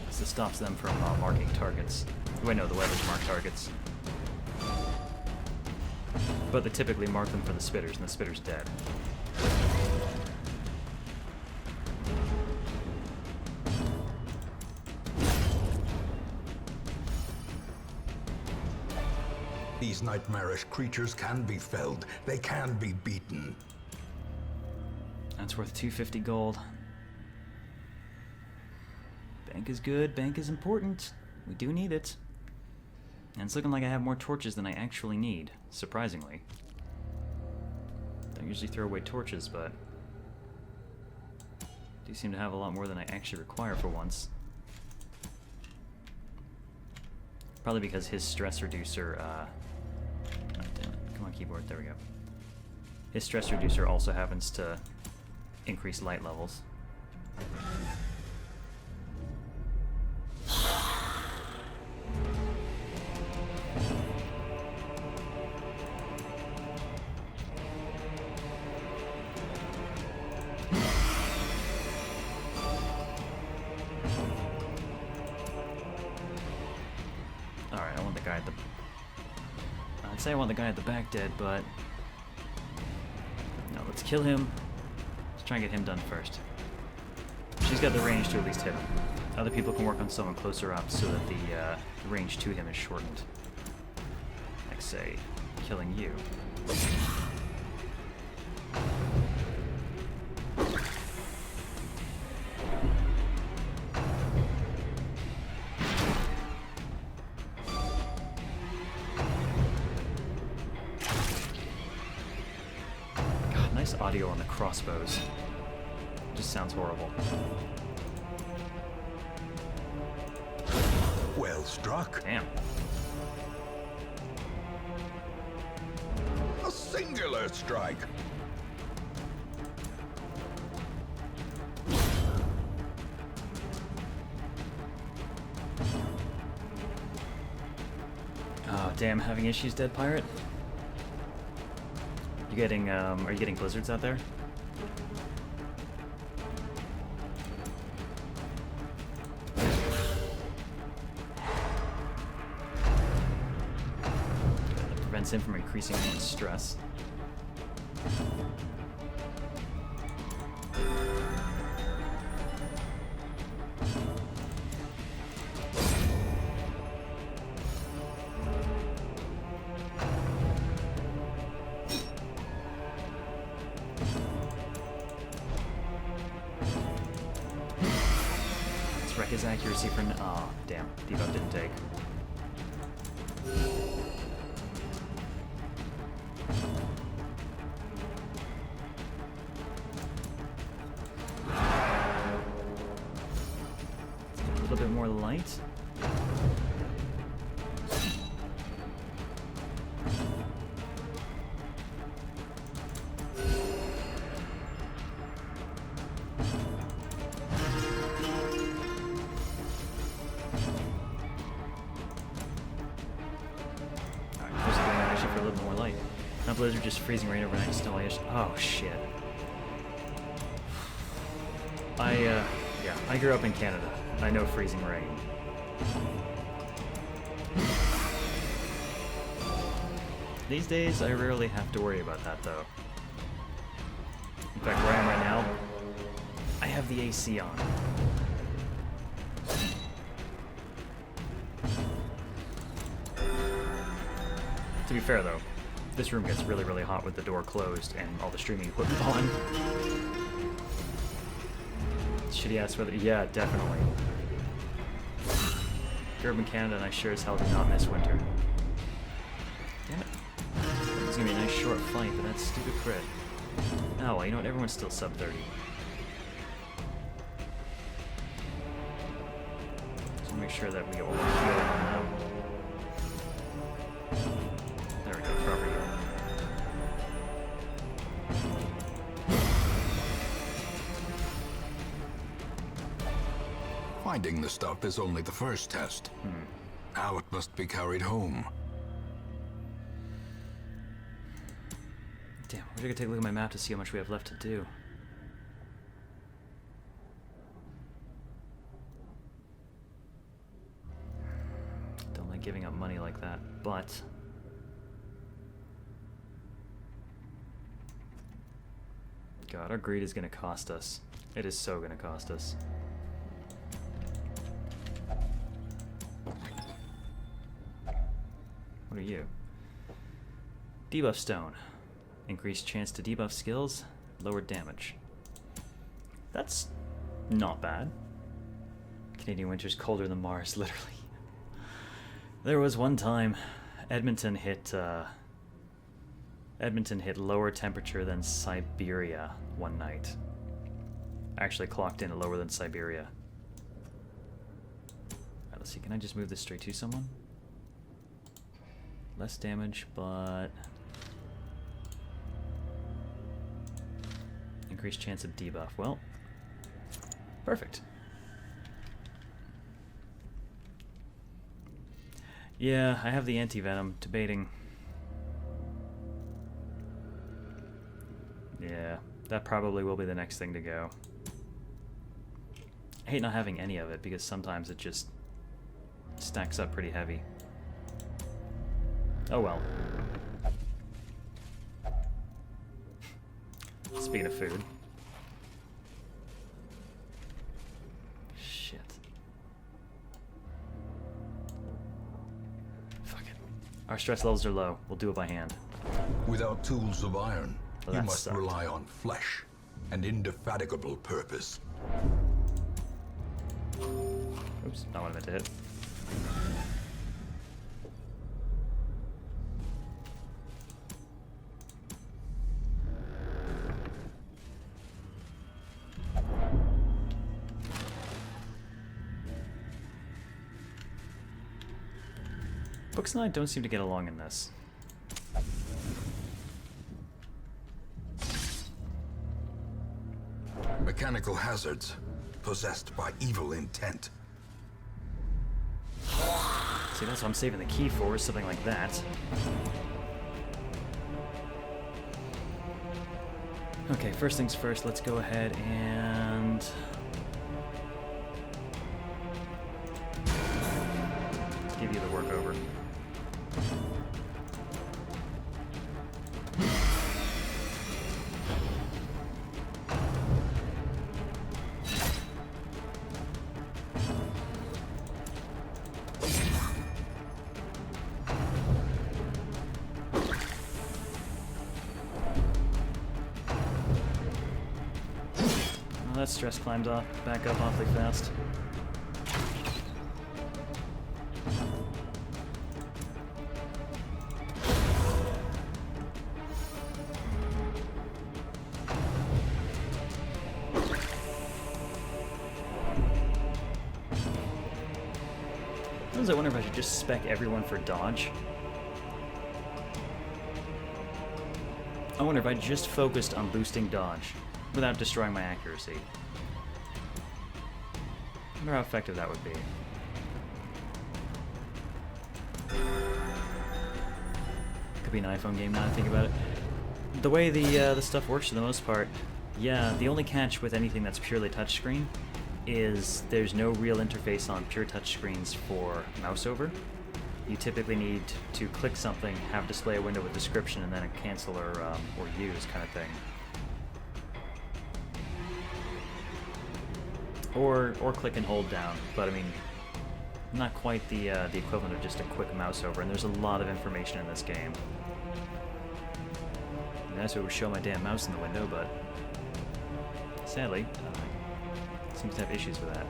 This stops them from marking targets. Wait, no, the weapons mark targets. But they typically mark them for the spitters, and the spitter's dead. These nightmarish creatures can be felled. They can be beaten. That's worth 250 gold. Bank is good, bank is important. We do need it. And it's looking like I have more torches than I actually need, surprisingly. Don't usually throw away torches, but do seem to have a lot more than I actually require for once. Probably because his stress reducer, oh, damn it. Come on, keyboard, there we go. His stress reducer also happens to increase light levels. Alright, I want the guy at the... I'd say I want the guy at the back dead, but... No, let's kill him. Let's try and get him done first. She's got the range to at least hit him. Other people can work on someone closer up so that the range to him is shortened. Like, say, killing you. God, nice audio on the crossbows. Just sounds horrible. Well struck. Damn. A singular strike. Oh, damn, having issues, Dead Pirate? You getting, are you getting blizzards out there? That prevents him from increasing his stress. Let's wreck his accuracy for oh, damn. Debuff didn't take. A little bit more light. those are just freezing rain overnight installation. Oh shit. Yeah, I grew up in Canada. I know freezing rain. These days, I rarely have to worry about that, though. In fact, where I am right now, I have the AC on. To be fair, though, this room gets really, really hot with the door closed and all the streaming equipment on. Shitty ass weather. Yeah, definitely. Grew up in Canada, and I sure as hell did not miss winter. Damn it. It's gonna be a nice short fight, but that's stupid crit. Oh, well, you know what? Everyone's still sub 30. So make sure that we get one more heal on that. There we go, proper heal. Finding the stuff is only the first test. Now it must be carried home. Damn, I wish I could take a look at my map to see how much we have left to do. Don't like giving up money like that, but... God, our greed is gonna cost us. It is so gonna cost us. What are you? Debuff stone. Increased chance to debuff skills, lowered damage. That's not bad. Canadian winter's colder than Mars, literally. There was one time Edmonton hit lower temperature than Siberia one night. Actually clocked in at lower than Siberia. Alright, let's see, can I just move this straight to someone? Less damage, but... increased chance of debuff. Well, perfect. Yeah, I have the anti-venom. Debating. Yeah, that probably will be the next thing to go. I hate not having any of it because sometimes it just stacks up pretty heavy. Oh well. Speaking of food. Shit. Fuck it. Our stress levels are low. We'll do it by hand. Without tools of iron, Well, you that must sucked. rely on flesh and indefatigable purpose. Oops, not what I meant to hit. Books and I don't seem to get along in this. Mechanical hazards possessed by evil intent. See, that's what I'm saving the key for, is something like that. Okay, first things first, let's go ahead and... give you the workover. Well, that stress climbs off, back up awfully fast. Sometimes I wonder if I should just spec everyone for dodge. I wonder if I just focused on boosting dodge without destroying my accuracy. I wonder how effective that would be. Could be an iPhone game now that I think about it. the way the stuff works for the most part, yeah, the only catch with anything that's purely touchscreen is there's no real interface on pure touchscreens for mouse over. You typically need to click something, have display a window with description, and then a cancel or use kind of thing. Or click and hold down, but I mean, not quite the equivalent of just a quick mouse over, and there's a lot of information in this game. And that's what would show my damn mouse in the window, but sadly, seems to have issues with that.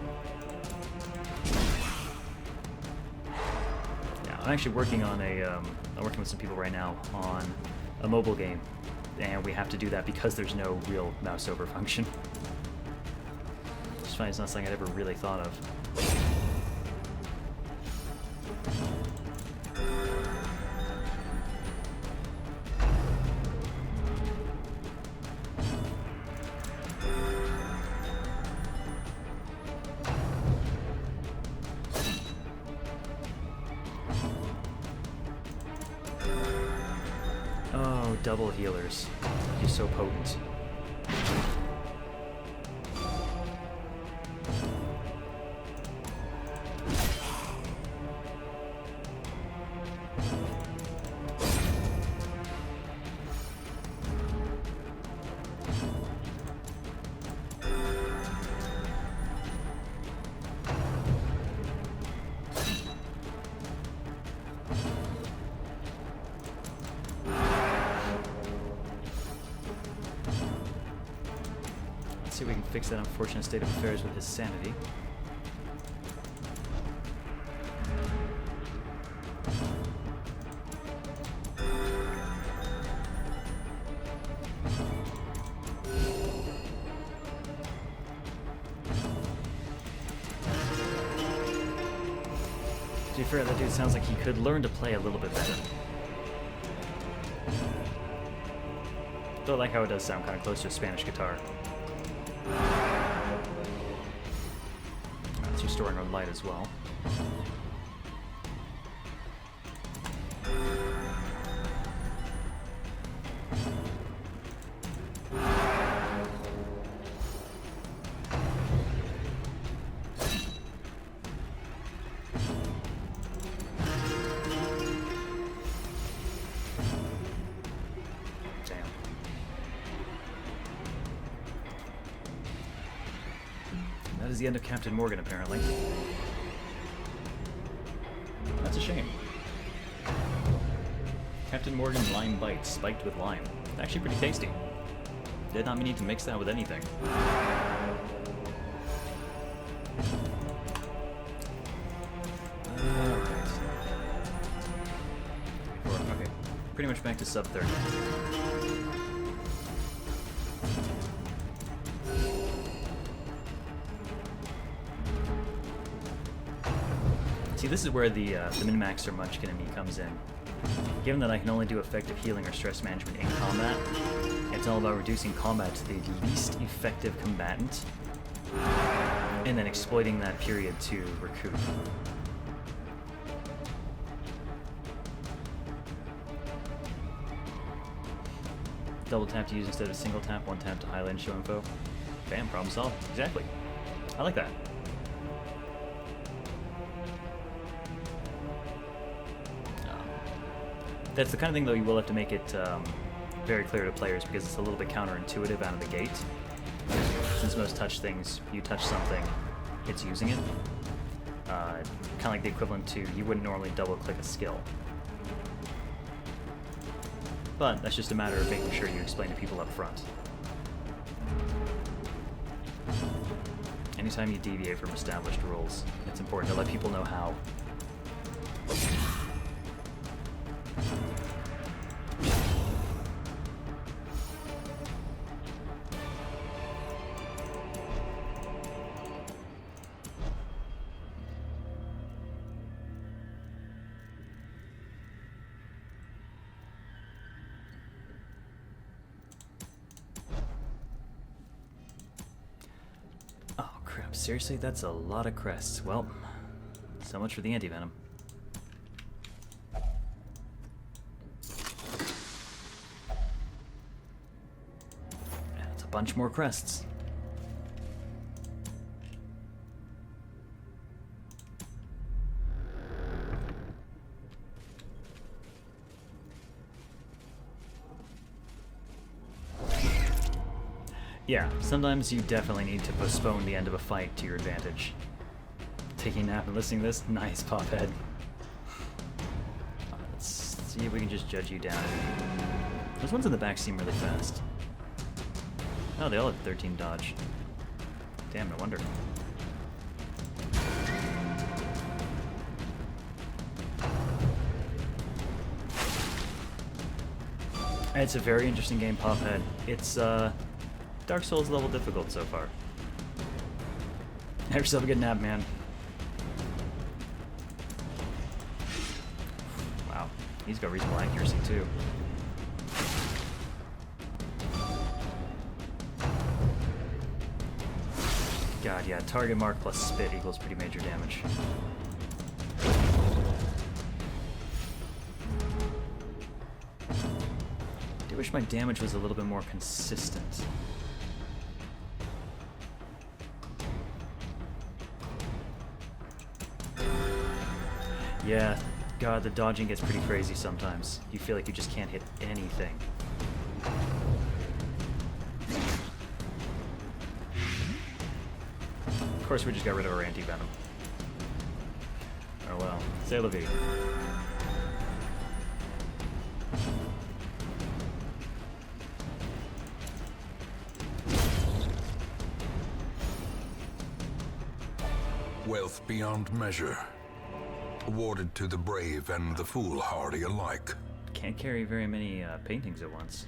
Yeah, I'm actually working on I'm working with some people right now on a mobile game, and we have to do that because there's no real mouse over function. It's funny, it's not something I'd ever really thought of. Oh, double healers. He's so potent. Let's see if we can fix that unfortunate state of affairs with his sanity. To be fair, that dude sounds like he could learn to play a little bit better. Though I like how it does sound kind of close to a Spanish guitar. That's restoring our light as well. That is the end of Captain Morgan, apparently. That's a shame. Captain Morgan Lime Bite, spiked with lime. Actually pretty tasty. Did not need to mix that with anything. Okay, pretty much back to sub 30. See, this is where the min-maxer Munchkin in me comes in. Given that I can only do effective healing or stress management in combat, it's all about reducing combat to the least effective combatant, and then exploiting that period to recoup. Double tap to use instead of single tap, one tap to highlight and show info. Bam, problem solved. Exactly. I like that. That's the kind of thing, though, you will have to make it very clear to players because it's a little bit counterintuitive out of the gate. Since most touch things, you touch something, it's using it. Kind of like the equivalent to, you wouldn't normally double-click a skill. But that's just a matter of making sure you explain to people up front. Anytime you deviate from established rules, it's important to let people know how. Seriously, that's a lot of crests. Well, so much for the anti-venom. bunch more crests. Yeah, sometimes you definitely need to postpone the end of a fight to your advantage. Taking a nap and listening to this? Nice, Pophead. Let's see if we can just judge you down. Those ones in the back seem really fast. Oh, they all have 13 dodge. Damn, no wonder. It's a very interesting game, Pophead. It's, Dark Souls level difficult so far. Have yourself a good nap, man. Wow, he's got reasonable accuracy too. God, yeah, target mark plus spit equals pretty major damage. I wish my damage was a little bit more consistent. Yeah, God, the dodging gets pretty crazy sometimes. You feel like you just can't hit anything. Of course, we just got rid of our anti-venom. Oh well. C'est la vie. Wealth beyond measure, awarded to the brave and the foolhardy alike. Can't carry very many paintings at once.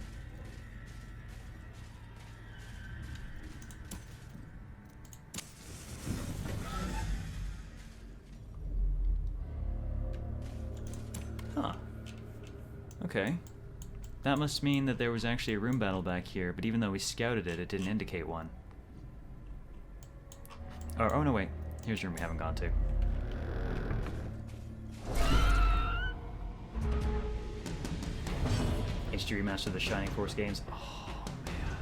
Huh. Okay. That must mean that there was actually a room battle back here, but even though we scouted it, it didn't indicate one. Oh no, wait. Here's a room we haven't gone to. HD remaster of the Shining Force games. Oh, man.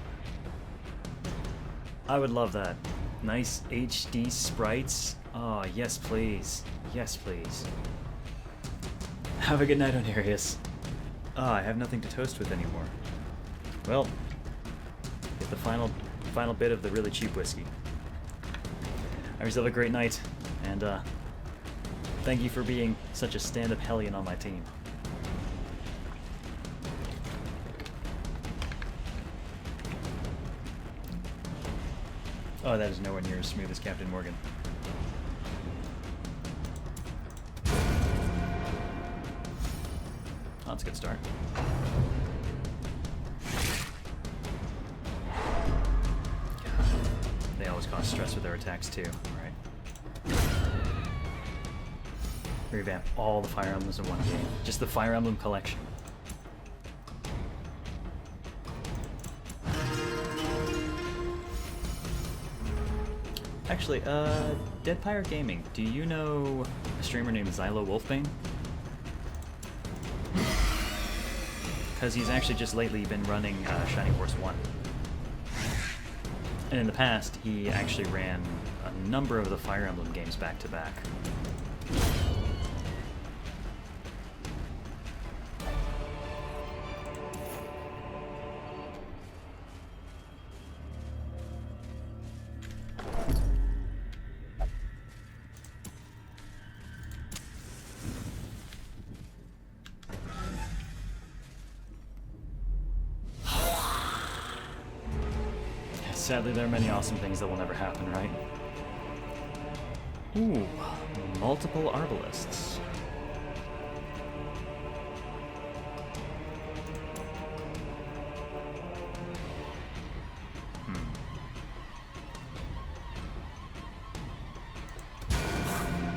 I would love that. Nice HD sprites. Oh, yes, please. Yes, please. Have a good night, Onarius. Oh, I have nothing to toast with anymore. Well, get the final bit of the really cheap whiskey. Have yourself a great night, and thank you for being such a stand-up hellion on my team. Oh, that is nowhere near as smooth as Captain Morgan. Oh, that's a good start. They always cause stress with their attacks too, right? Revamp all the Fire Emblems in one game. Just the Fire Emblem collection. Actually, Dead Pirate Gaming, do you know a streamer named Xylo Wolfbane? Because he's actually just lately been running Shining Force 1. And in the past, he actually ran a number of the Fire Emblem games back to back. Sadly, there are many awesome things that will never happen, right? Ooh, multiple arbalists.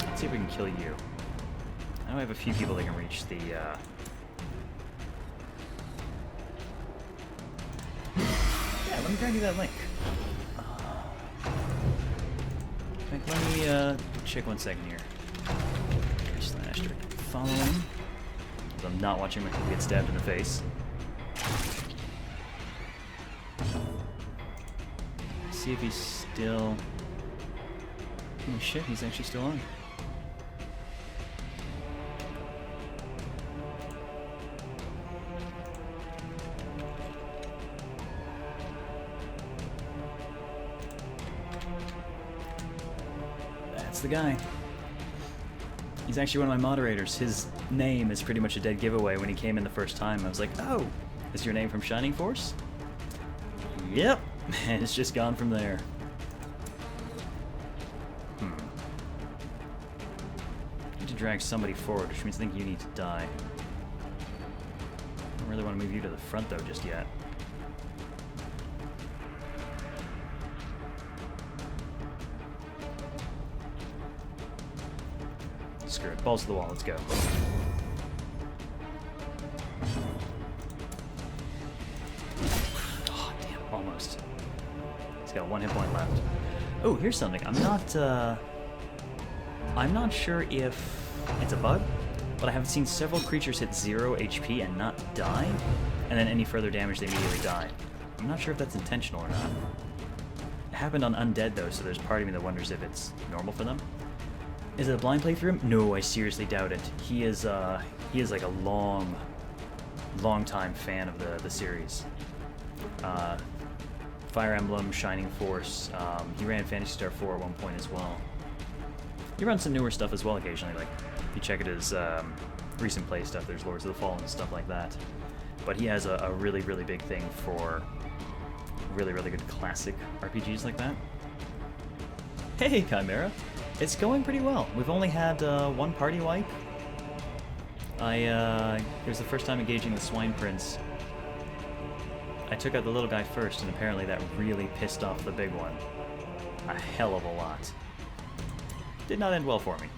Let's see if we can kill you. I know I have a few people that can reach the, Yeah, let me grab you that link. Let me check 1 second here. /. Following. I'm not watching my kid get stabbed in the face. see if he's still... Oh shit, he's actually still on. That's the guy. He's actually one of my moderators. His name is pretty much a dead giveaway. When he came in the first time, I was like, oh, is your name from Shining Force? Yep. And it's just gone from there. Need to drag somebody forward, which means I think you need to die. I don't really want to move you to the front, though, just yet. Screw it. Balls to the wall. Let's go. Oh, damn. Almost. He's got 1 hit point left. Oh, here's something. I'm not sure if it's a bug, but I have seen several creatures hit 0 HP and not die, and then any further damage they immediately die. I'm not sure if that's intentional or not. It happened on Undead, though, so there's part of me that wonders if it's normal for them. Is it a blind playthrough? No, I seriously doubt it. He is like a long time fan of the series. Fire Emblem, Shining Force. He ran Phantasy Star 4 at one point as well. He runs some newer stuff as well occasionally. Like, if you check out his recent play stuff, there's Lords of the Fallen and stuff like that. But he has a really, really big thing for really, really good classic RPGs like that. Hey, Chimera! It's going pretty well. We've only had one party wipe. It was the first time engaging the Swine Prince. I took out the little guy first, and apparently that really pissed off the big one. A hell of a lot. Did not end well for me.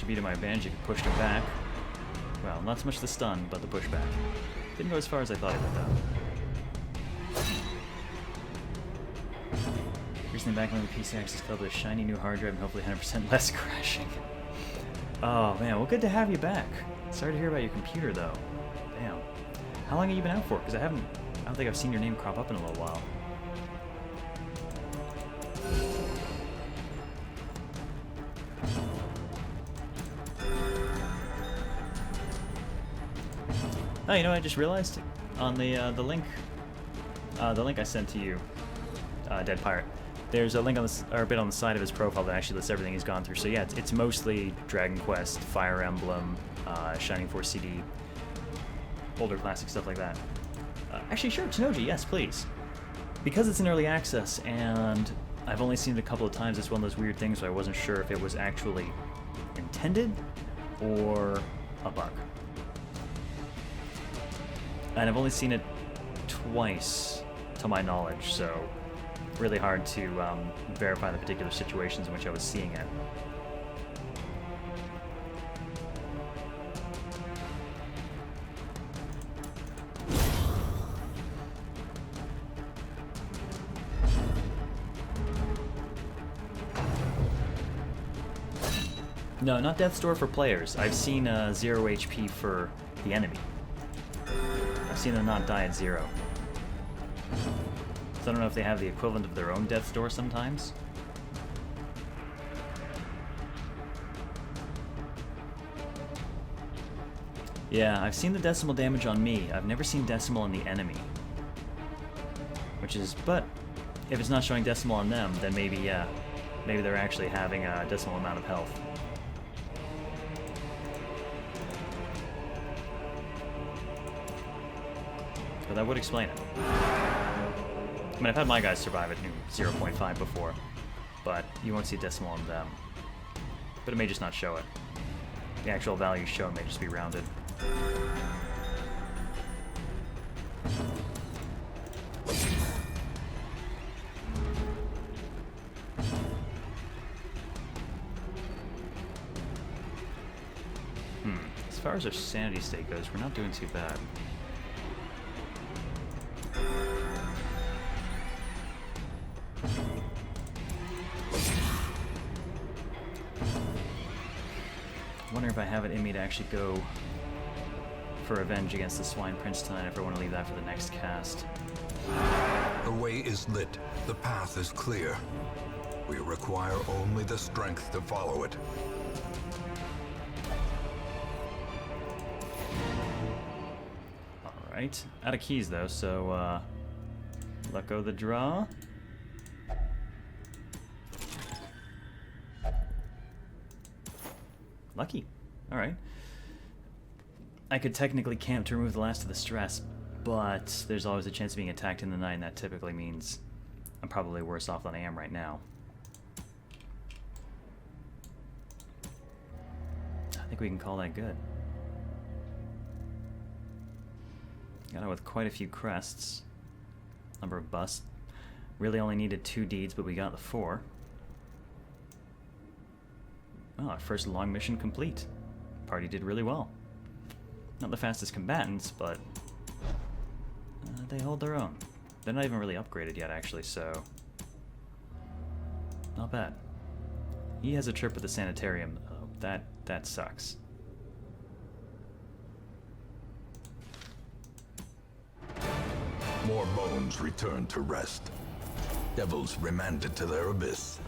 Be to my advantage, you could push him back. Well, not so much the stun, but the pushback. Didn't go as far as I thought it would, though. Recently backloading the PC access code with a shiny new hard drive and hopefully 100% less crashing. Oh man, well, good to have you back. Sorry to hear about your computer, though. Damn. How long have you been out for? Because I don't think I've seen your name crop up in a little while. Oh, you know what I just realized? On the link I sent to you, Dead Pirate, there's a link on or a bit on the side of his profile that actually lists everything he's gone through. So yeah, it's mostly Dragon Quest, Fire Emblem, Shining Force CD, older classic stuff like that. Actually, sure, Tanoji, yes, please. Because it's in early access and I've only seen it a couple of times, it's one of those weird things where I wasn't sure if it was actually intended or a bug. And I've only seen it twice, to my knowledge, so really hard to verify the particular situations in which I was seeing it. No, not Death's Door for players. I've seen 0 HP for the enemy. I've seen them not die at 0. So I don't know if they have the equivalent of their own Death's Door sometimes. Yeah, I've seen the decimal damage on me. I've never seen decimal on the enemy. Which is, but if it's not showing decimal on them, then maybe, yeah. Maybe they're actually having a decimal amount of health. But that would explain it. I mean, I've had my guys survive at 0.5 before, but you won't see a decimal on them. But it may just not show it. The actual value shown may just be rounded. As far as our sanity state goes, we're not doing too bad. Wonder if I have it in me to actually go for revenge against the Swine Prince tonight, if I want to leave that for the next cast. The way is lit. The path is clear. We require only the strength to follow it. Alright. Out of keys, though, so, let go of the draw. Lucky. Alright. I could technically camp to remove the last of the stress, but there's always a chance of being attacked in the night, and that typically means I'm probably worse off than I am right now. I think we can call that good. Got out with quite a few crests. Number of busts. Really only needed 2 deeds, but we got the 4. Well, our first long mission complete. Party did really well. Not the fastest combatants, but they hold their own. They're not even really upgraded yet, actually, so not bad. He has a trip with the sanitarium, though. That sucks. More bones returned to rest. Devils remanded to their abyss.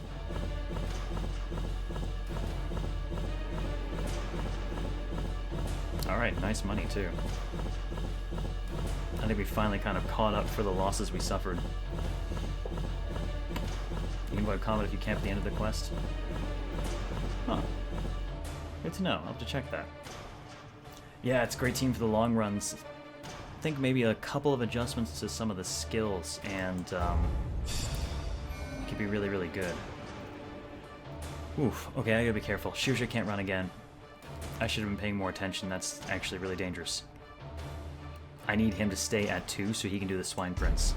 Alright, nice money too. I think we finally kind of caught up for the losses we suffered. You can avoid combat if you camp at the end of the quest. Huh. Good to know. I'll have to check that. Yeah, it's a great team for the long runs. I think maybe a couple of adjustments to some of the skills and it could be really, really good. Oof. Okay, I gotta be careful. Shusha can't run again. I should have been paying more attention. That's actually really dangerous. I need him to stay at 2 so he can do the Swine Prince.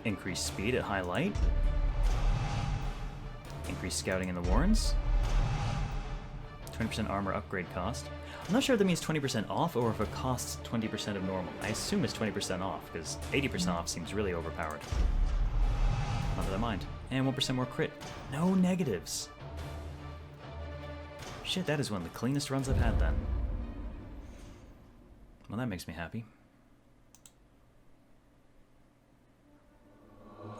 Increase speed at high light. Increase scouting in the Warrens. 20% armor upgrade cost. I'm not sure if that means 20% off or if it costs 20% of normal. I assume it's 20% off, because 80% off seems really overpowered. Not that I mind. And 1% more crit. No negatives. Shit, that is one of the cleanest runs I've had then. Well, that makes me happy.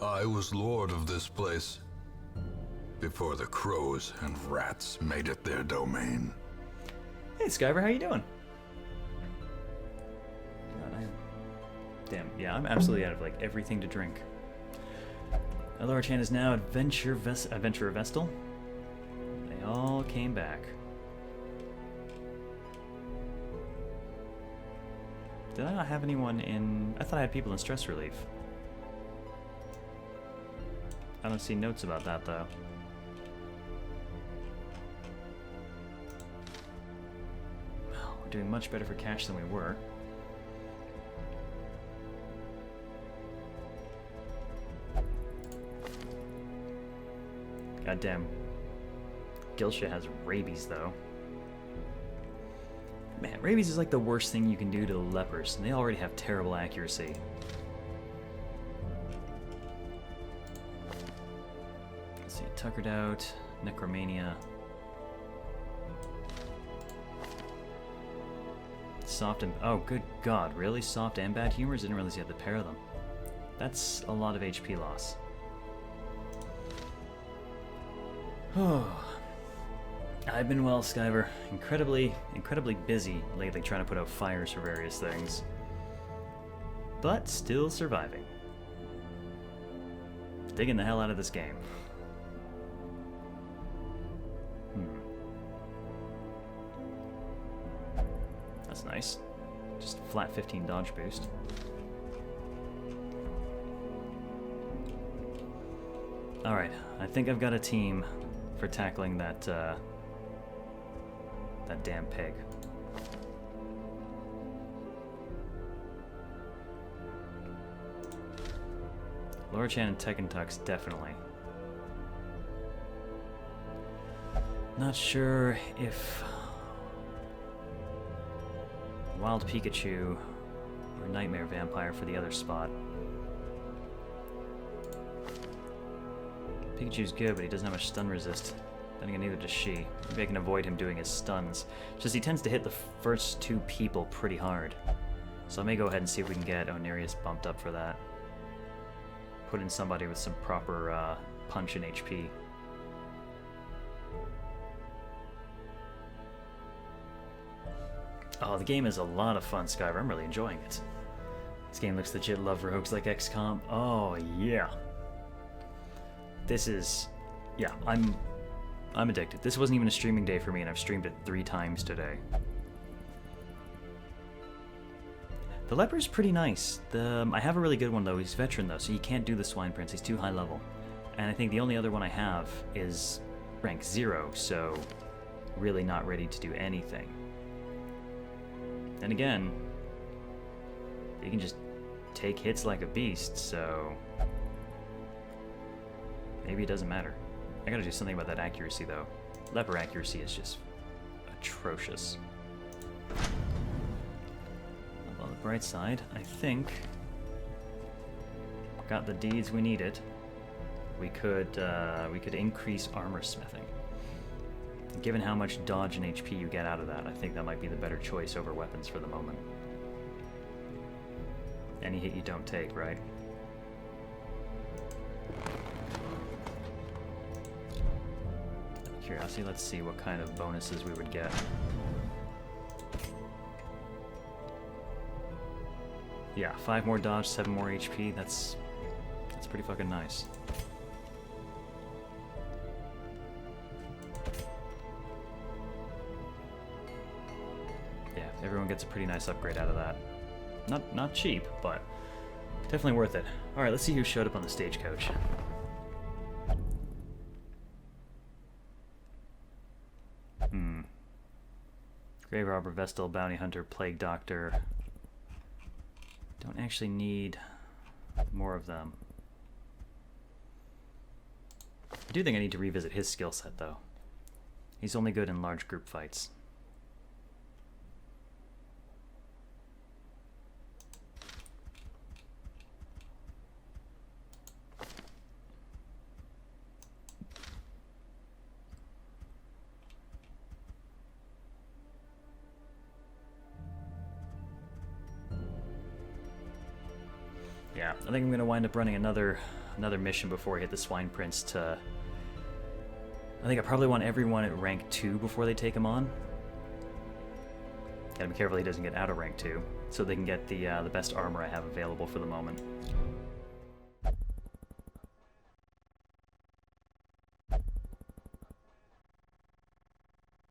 I was lord of this place before the crows and rats made it their domain. Hey, Skyver, how you doing? God, damn, yeah, I'm absolutely out of, like, everything to drink. Laura Chan is now Adventurer Vestal. They all came back. Did I not have anyone in... I thought I had people in stress relief. I don't see notes about that, though. Well, we're doing much better for cash than we were. Goddamn. Gilsha has rabies, though. Man, rabies is like the worst thing you can do to the lepers, and they already have terrible accuracy. Let's see, tuckered out, necromania. Soft and... oh, good god, really? Soft and bad humors? Didn't realize you had the pair of them. That's a lot of HP loss. Oh. I've been well, Skyver. Incredibly busy lately trying to put out fires for various things. But still surviving. Digging the hell out of this game. That's nice. Just flat 15 dodge boost. Alright, I think I've got a team for tackling that, that damn pig. Laura Chan and Tekken Tux, definitely. Not sure if Wild Pikachu or Nightmare Vampire for the other spot. Pikachu's good, but he doesn't have much stun resist. Then again, neither does she. Maybe I can avoid him doing his stuns. Just he tends to hit the first two people pretty hard. So I may go ahead and see if we can get Onirius bumped up for that. Put in somebody with some proper punch and HP. Oh, the game is a lot of fun, Skyver. I'm really enjoying it. This game looks legit. Love rogues like XCOM. Oh, yeah. This is... Yeah, I'm addicted. This wasn't even a streaming day for me, and I've streamed it 3 times today. The leper's pretty nice. I have a really good one, though. He's veteran, though, so he can't do the Swine Prince. He's too high level. And I think the only other one I have is rank 0, so really not ready to do anything. And again, you can just take hits like a beast, so maybe it doesn't matter. I gotta do something about that accuracy, though. Leper accuracy is just atrocious. On the bright side, I think got the deeds we needed. We could increase armor smithing. Given how much dodge and HP you get out of that, I think that might be the better choice over weapons for the moment. Any hit you don't take, right? Curiosity, let's see what kind of bonuses we would get. Yeah, 5 more dodge, 7 more HP, that's pretty fucking nice. Everyone gets a pretty nice upgrade out of that. Not cheap, but definitely worth it. Alright, let's see who showed up on the stagecoach. Grave Robber, Vestal, Bounty Hunter, Plague Doctor. Don't actually need more of them. I do think I need to revisit his skill set, though. He's only good in large group fights. Yeah, I think I'm going to wind up running another mission before I hit the Swine Prince to... I think I probably want everyone at rank 2 before they take him on. Gotta be careful he doesn't get out of rank 2, so they can get the best armor I have available for the moment.